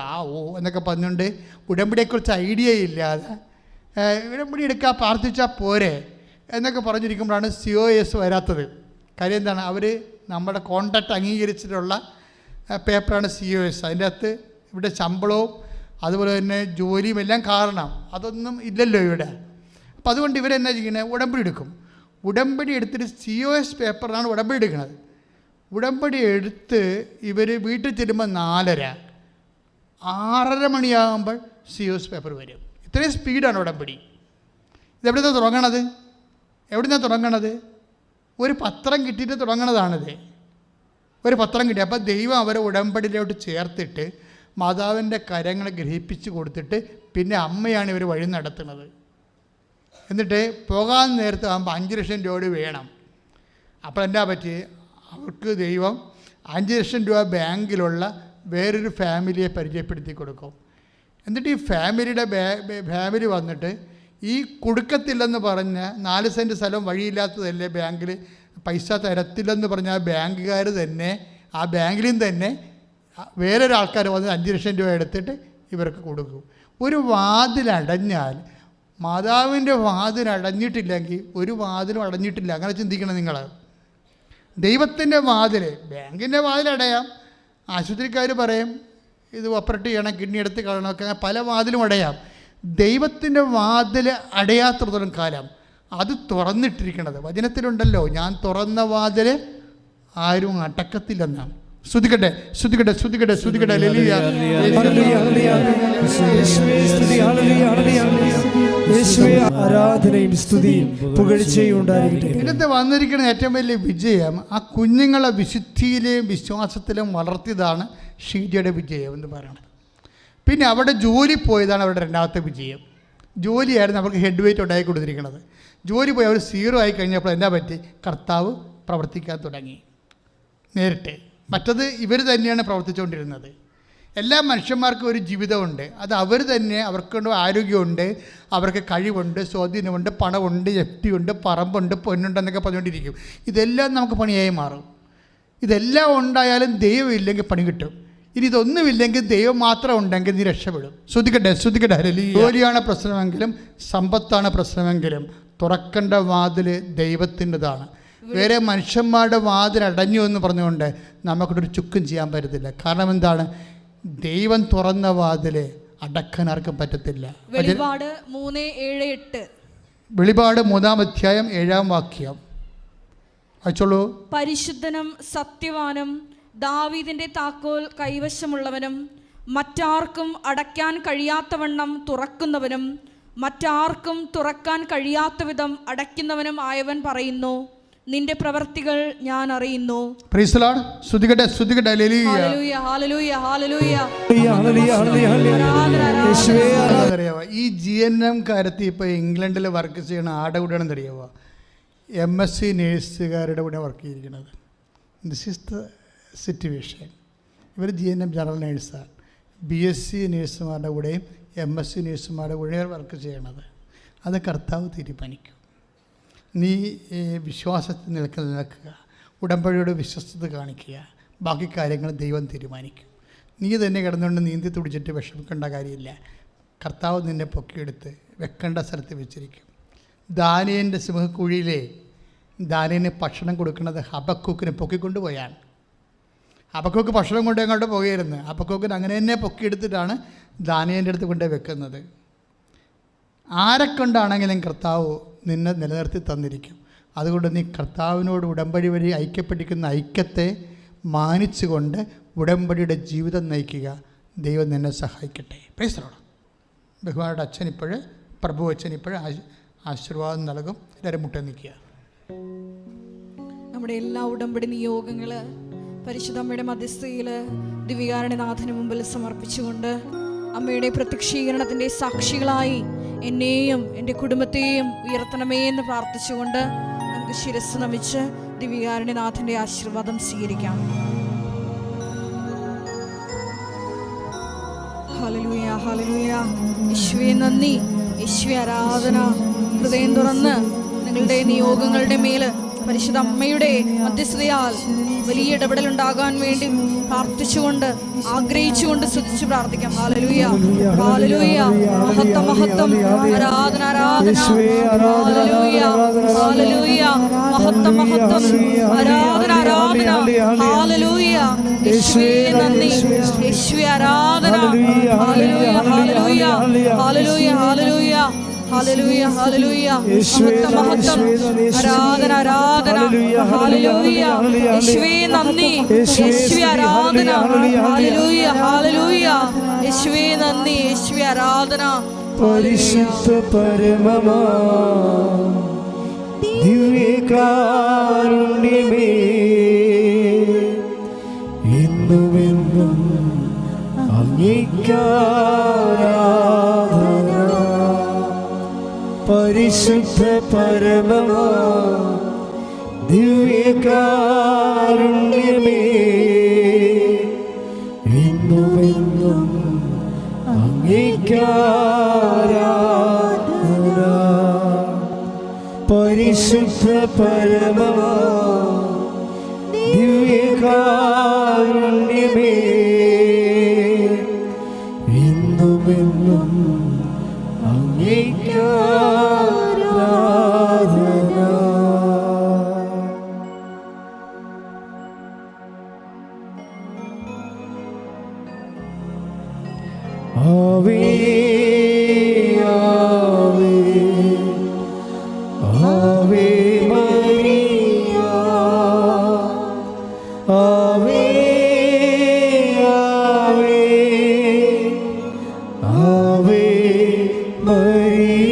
എന്നൊക്കെ പറഞ്ഞുകൊണ്ട് ഉടമ്പടിയെക്കുറിച്ച് ഐഡിയ ഇല്ലാതെ ഉടമ്പടി എടുക്കാൻ പ്രാർത്ഥിച്ചാൽ പോരെ എന്നൊക്കെ പറഞ്ഞിരിക്കുമ്പോഴാണ് COS വരാത്തത്. കാര്യം എന്താണ്? അവർ നമ്മുടെ കോൺട്രാക്റ്റ് അംഗീകരിച്ചിട്ടുള്ള പേപ്പറാണ് COS. അതിൻ്റെ അകത്ത് ഇവിടെ ശമ്പളവും അതുപോലെ തന്നെ ജോലിയും എല്ലാം കാരണം അതൊന്നും ഇല്ലല്ലോ ഇവിടെ. അപ്പം അതുകൊണ്ട് ഇവരെന്നാ ചെയ്യുന്നത്? ഉടമ്പടി എടുക്കും. ഉടമ്പടി എടുത്തിട്ട് COS പേപ്പറിനാണ് ഉടമ്പടി എടുക്കുന്നത്. ഉടമ്പടി എടുത്ത് ഇവർ വീട്ടിൽ ചെല്ലുമ്പോൾ 4:30 6:30 മണിയാകുമ്പോൾ COS പേപ്പർ വരും. ഇത്രയും സ്പീഡാണ് ഉടമ്പടി. ഇതെവിടുന്നാണ് തുടങ്ങണത്? ഒരു പത്രം കിട്ടിയിട്ട് തുടങ്ങണതാണിത്. ഒരു പത്രം കിട്ടി. അപ്പോൾ ദൈവം അവരെ ഉടമ്പടിയിലോട്ട് ചേർത്തിട്ട് മാതാവിൻ്റെ കരങ്ങളെ ഗ്രഹിപ്പിച്ച് കൊടുത്തിട്ട് പിന്നെ അമ്മയാണ് ഇവർ വഴി നടത്തുന്നത്. എന്നിട്ട് പോകാൻ നേരത്ത് ആകുമ്പോൾ 5 ലക്ഷം രൂപ വേണം. അപ്പോൾ എന്താ പറ്റി? അവർക്ക് ദൈവം 5 ലക്ഷം രൂപ ബാങ്കിലുള്ള വേറൊരു ഫാമിലിയെ പരിചയപ്പെടുത്തി കൊടുക്കും. എന്നിട്ട് ഈ ഫാമിലി വന്നിട്ട് ഈ കൊടുക്കത്തില്ലെന്ന് പറഞ്ഞ 4 സെൻറ്റ് സ്ഥലം വഴിയില്ലാത്തതല്ലേ, ബാങ്കിൽ പൈസ തരത്തില്ലെന്ന് പറഞ്ഞ ആ ബാങ്കുകാർ തന്നെ ആ ബാങ്കിലും തന്നെ വേറൊരാൾക്കാർ വന്ന് 5 ലക്ഷം രൂപ എടുത്തിട്ട് ഇവർക്ക് കൊടുക്കും. ഒരു വാതിലടഞ്ഞാൽ, മാതാവിൻ്റെ വാതിലടഞ്ഞിട്ടില്ലെങ്കിൽ ഒരു വാതിലും അടഞ്ഞിട്ടില്ല. അങ്ങനെ ചിന്തിക്കണം നിങ്ങൾ. ദൈവത്തിൻ്റെ വാതിൽ, ബാങ്കിൻ്റെ വാതിലടയാം, ആശുപത്രിക്കാർ പറയും ഇത് ഓപ്പറേറ്റ് ചെയ്യണം, കിഡ്നി എടുത്ത് കളയണമൊക്കെ, പല വാതിലും അടയാം. ദൈവത്തിൻ്റെ വാതിൽ അടയാത്തിടത്തോളം കാലം അത് തുറന്നിട്ടിരിക്കണത്. വചനത്തിലുണ്ടല്ലോ, ഞാൻ തുറന്ന വാതിൽ ആരും അടക്കത്തില്ലെന്നാണ്. ശ്രുതിക്കട്ടെ. ആരാധനയും സ്തുതിയും പുകഴ്ചയും ഉണ്ടായിരിക്കട്ടെ. ഇതിനകത്ത് വന്നിരിക്കുന്ന ഏറ്റവും വലിയ വിജയം ആ കുഞ്ഞുങ്ങളെ വിശുദ്ധിയിലെയും വിശ്വാസത്തിലും വളർത്തിയതാണ് ഷീജയുടെ വിജയം എന്ന് പറയുന്നത്. പിന്നെ അവിടെ ജോലി പോയതാണ് അവരുടെ രണ്ടാമത്തെ വിജയം. ജോലിയായിരുന്നു അവർക്ക് ഹെഡ് വെയിറ്റ് ഉണ്ടാക്കി കൊടുത്തിരിക്കുന്നത്. ജോലി പോയി അവർ 0 ആയി കഴിഞ്ഞപ്പോൾ എന്താ പറ്റി? കർത്താവ് പ്രവർത്തിക്കാൻ തുടങ്ങി നേരിട്ട്. മറ്റത് ഇവർ തന്നെയാണ് പ്രവർത്തിച്ചുകൊണ്ടിരുന്നത്. എല്ലാ മനുഷ്യന്മാർക്കും ഒരു ജീവിതമുണ്ട്, അത് അവർ തന്നെ, അവർക്കുണ്ട് ആരോഗ്യമുണ്ട്, അവർക്ക് കഴിവുണ്ട്, സ്വാധീനമുണ്ട്, പണമുണ്ട്, FD ഉണ്ട്, പറമ്പുണ്ട്, പൊന്നുണ്ടെന്നൊക്കെ പറഞ്ഞുകൊണ്ടിരിക്കും. ഇതെല്ലാം നമുക്ക് പണിയായി മാറും. ഇതെല്ലാം ഉണ്ടായാലും ദൈവം ഇല്ലെങ്കിൽ പണി കിട്ടും. ഇനി ഇതൊന്നുമില്ലെങ്കിൽ ദൈവം മാത്രം ഉണ്ടെങ്കിൽ നീ രക്ഷപ്പെടും. ശ്രദ്ധിക്കട്ടെ. ജോലിയാണ് പ്രശ്നമെങ്കിലും സമ്പത്താണ് പ്രശ്നമെങ്കിലും തുറക്കേണ്ട വാതിൽ ദൈവത്തിൻ്റെതാണ്. വേറെ മനുഷ്യന്മാരുടെ വാതിൽ അടഞ്ഞു എന്ന് പറഞ്ഞുകൊണ്ട് നമുക്കൊരു ചുക്കും ചെയ്യാൻ പറ്റത്തില്ല. കാരണം എന്താണ്? ദൈവം തുറന്ന വാതിൽ അടക്കാൻ ആർക്കും പറ്റത്തില്ല. വെളിപാട് 3:7-8. വെളിപാട് 3-ാം അധ്യായം 7-ാം വാക്യം വായിച്ചോളൂ. പരിശുദ്ധനും സത്യവാനും ദാവീദിന്റെ താക്കോൽ കൈവശമുള്ളവനും മറ്റാർക്കും അടയ്ക്കാൻ കഴിയാത്തവണ്ണം തുറക്കുന്നവനും മറ്റാർക്കും തുറക്കാൻ കഴിയാത്ത വിധം അടയ്ക്കുന്നവനും ആയവൻ പറയുന്നു, നിന്റെ പ്രവർത്തികൾ ഞാൻ അറിയുന്നു. Praise the Lord. സ്തുതിക്കട്ടെ. Hallelujah hallelujah hallelujah. ഈ GNM കാരത്തി ഇപ്പോൾ ഇംഗ്ലണ്ടിൽ വർക്ക് ചെയ്യണ ആടെ കൂടെയാണെന്ന് അറിയാവോ? MSc നേഴ്സുകാരുടെ കൂടെ വർക്ക് ചെയ്തിരിക്കുന്നത്. This is the situation. ഇവർ GNM ജനറൽ നേഴ്സാണ്. BSc നേഴ്സുമാരുടെ കൂടെയും MSc നേഴ്സുമാരുടെ ഉഴയർ വർക്ക് ചെയ്യണത്. അത് കർത്താവ് തീരുമാനിക്കും. നീ വിശ്വാസത്തിൽ നിൽക്കുക, ഉടമ്പടിയോട് വിശ്വസ്തത കാണിക്കുക, ബാക്കി കാര്യങ്ങൾ ദൈവം തീരുമാനിക്കും. നീ തന്നെ കിടന്നുകൊണ്ട് നീന്തി തുടിച്ചിട്ട് വിഷമിക്കേണ്ട കാര്യമില്ല. കർത്താവ് നിന്നെ പൊക്കിയെടുത്ത് വെക്കേണ്ട സ്ഥലത്ത് വെച്ചിരിക്കും. ദാനിയേലിൻ്റെ സിംഹക്കുഴിയിലെ ദാനിയേലിന് ഭക്ഷണം കൊടുക്കുന്നത് ഹബക്കൂക്കിനെ പൊക്കിക്കൊണ്ടുപോയാണ്. ഹബക്കൂക്ക് ഭക്ഷണം കൊണ്ട് എങ്ങോട്ട് പോകുകയായിരുന്നു. ഹബക്കൂക്കിന് അങ്ങനെ തന്നെ പൊക്കിയെടുത്തിട്ടാണ് ദാനിയേലിൻ്റെ അടുത്ത് കൊണ്ടുപോയി വെക്കുന്നത്. ആരെക്കൊണ്ടാണെങ്കിലും കർത്താവ് നിന്നെ നിലനിർത്തി തന്നിരിക്കും. അതുകൊണ്ട് നീ കർത്താവിനോട് ഉടമ്പടി വഴി ഐക്യപ്പെട്ടിരിക്കുന്ന ഐക്യത്തെ മാനിച്ചുകൊണ്ട് ഉടമ്പടിയുടെ ജീവിതം നയിക്കുക. ദൈവം നിന്നെ സഹായിക്കട്ടെ. പ്രൈസ്. ബഹുമാനയുടെ അച്ഛൻ ഇപ്പോഴ്, പ്രഭു അച്ഛൻ ഇപ്പോഴ് ആശീർവാദം നൽകും. എല്ലാവരും മുട്ട നിൽക്കുക. നമ്മുടെ എല്ലാ ഉടമ്പടി നിയോഗങ്ങൾ പരിശുദ്ധ അമ്മയുടെ മധ്യസ്ഥയിൽ ദിവ്യകാരുണ്യനാഥന് മുമ്പിൽ സമർപ്പിച്ചുകൊണ്ട് അമ്മയുടെ പ്രത്യക്ഷീകരണത്തിൻ്റെ സാക്ഷികളായി എന്നെയും എൻ്റെ കുടുംബത്തെയും ഉയർത്തണമേ എന്ന് പ്രാർത്ഥിച്ചുകൊണ്ട് നമുക്ക് ശിരസ് നമിച്ച് ദിവ്യകാരുണ്യനാഥൻ്റെ ആശീർവാദം സ്വീകരിക്കാം. Hallelujah, hallelujah. യേശുവേ നന്ദി, യേശുവേ ആരാധന. ഹൃദയം തുറന്ന് നിങ്ങളുടെ നിയോഗങ്ങളുടെ മേൽ പരിശുദ്ധ അമ്മയുടെ മധ്യസ്ഥതയാൽ വലിയ ഇടപെടലുണ്ടാകാൻ വേണ്ടി പ്രാർത്ഥിച്ചുകൊണ്ട് ആഗ്രഹിച്ചുകൊണ്ട് സ്തുതിച്ച് പ്രാർത്ഥിക്കാം. Hallelujah, hallelujah. മഹത്വം, മഹത്വം. ആരാധന, ആരാധന. Hallelujah, hallelujah. മഹത്വം, മഹത്വം. ആരാധന, ആരാധന. ഹല്ലേലൂയ. യേശുവേ നന്ദി, യേശുവേ ആരാധന. Hallelujah, hallelujah. Hallelujah, hallelujah. Hallelujah, hallelujah. മഹത്വം, മഹത്വം. ആരാധന, ആരാധന. ഹല്ലേലൂയ. യേശുവേ നന്ദി, യേശുവേ ആരാധന. Hallelujah, hallelujah. യേശുവേ നന്ദി, യേശുവേ ആരാധന. പരിശുദ്ധ പരമമാ ദിവ്യകാരുണ്യമേ, എന്നുമെന്നും അങ്ങേയ്ക്കാരാധന. പരിശുദ്ധ പരമമാ ദിവ്യകാരുണ്യമേ, എന്നുമെന്നും അങ്ങേയ്ക്കാരാധന. പരിശുദ്ധ പരമമാ ദിവ്യകാരുണ്യമേ, എന്നുമെന്നും അങ്ങേയ്ക്കാരാധന. ആവേ ആവേ ആവേ മരിയ, ആവേ ആവേ ആവേ മരിയ.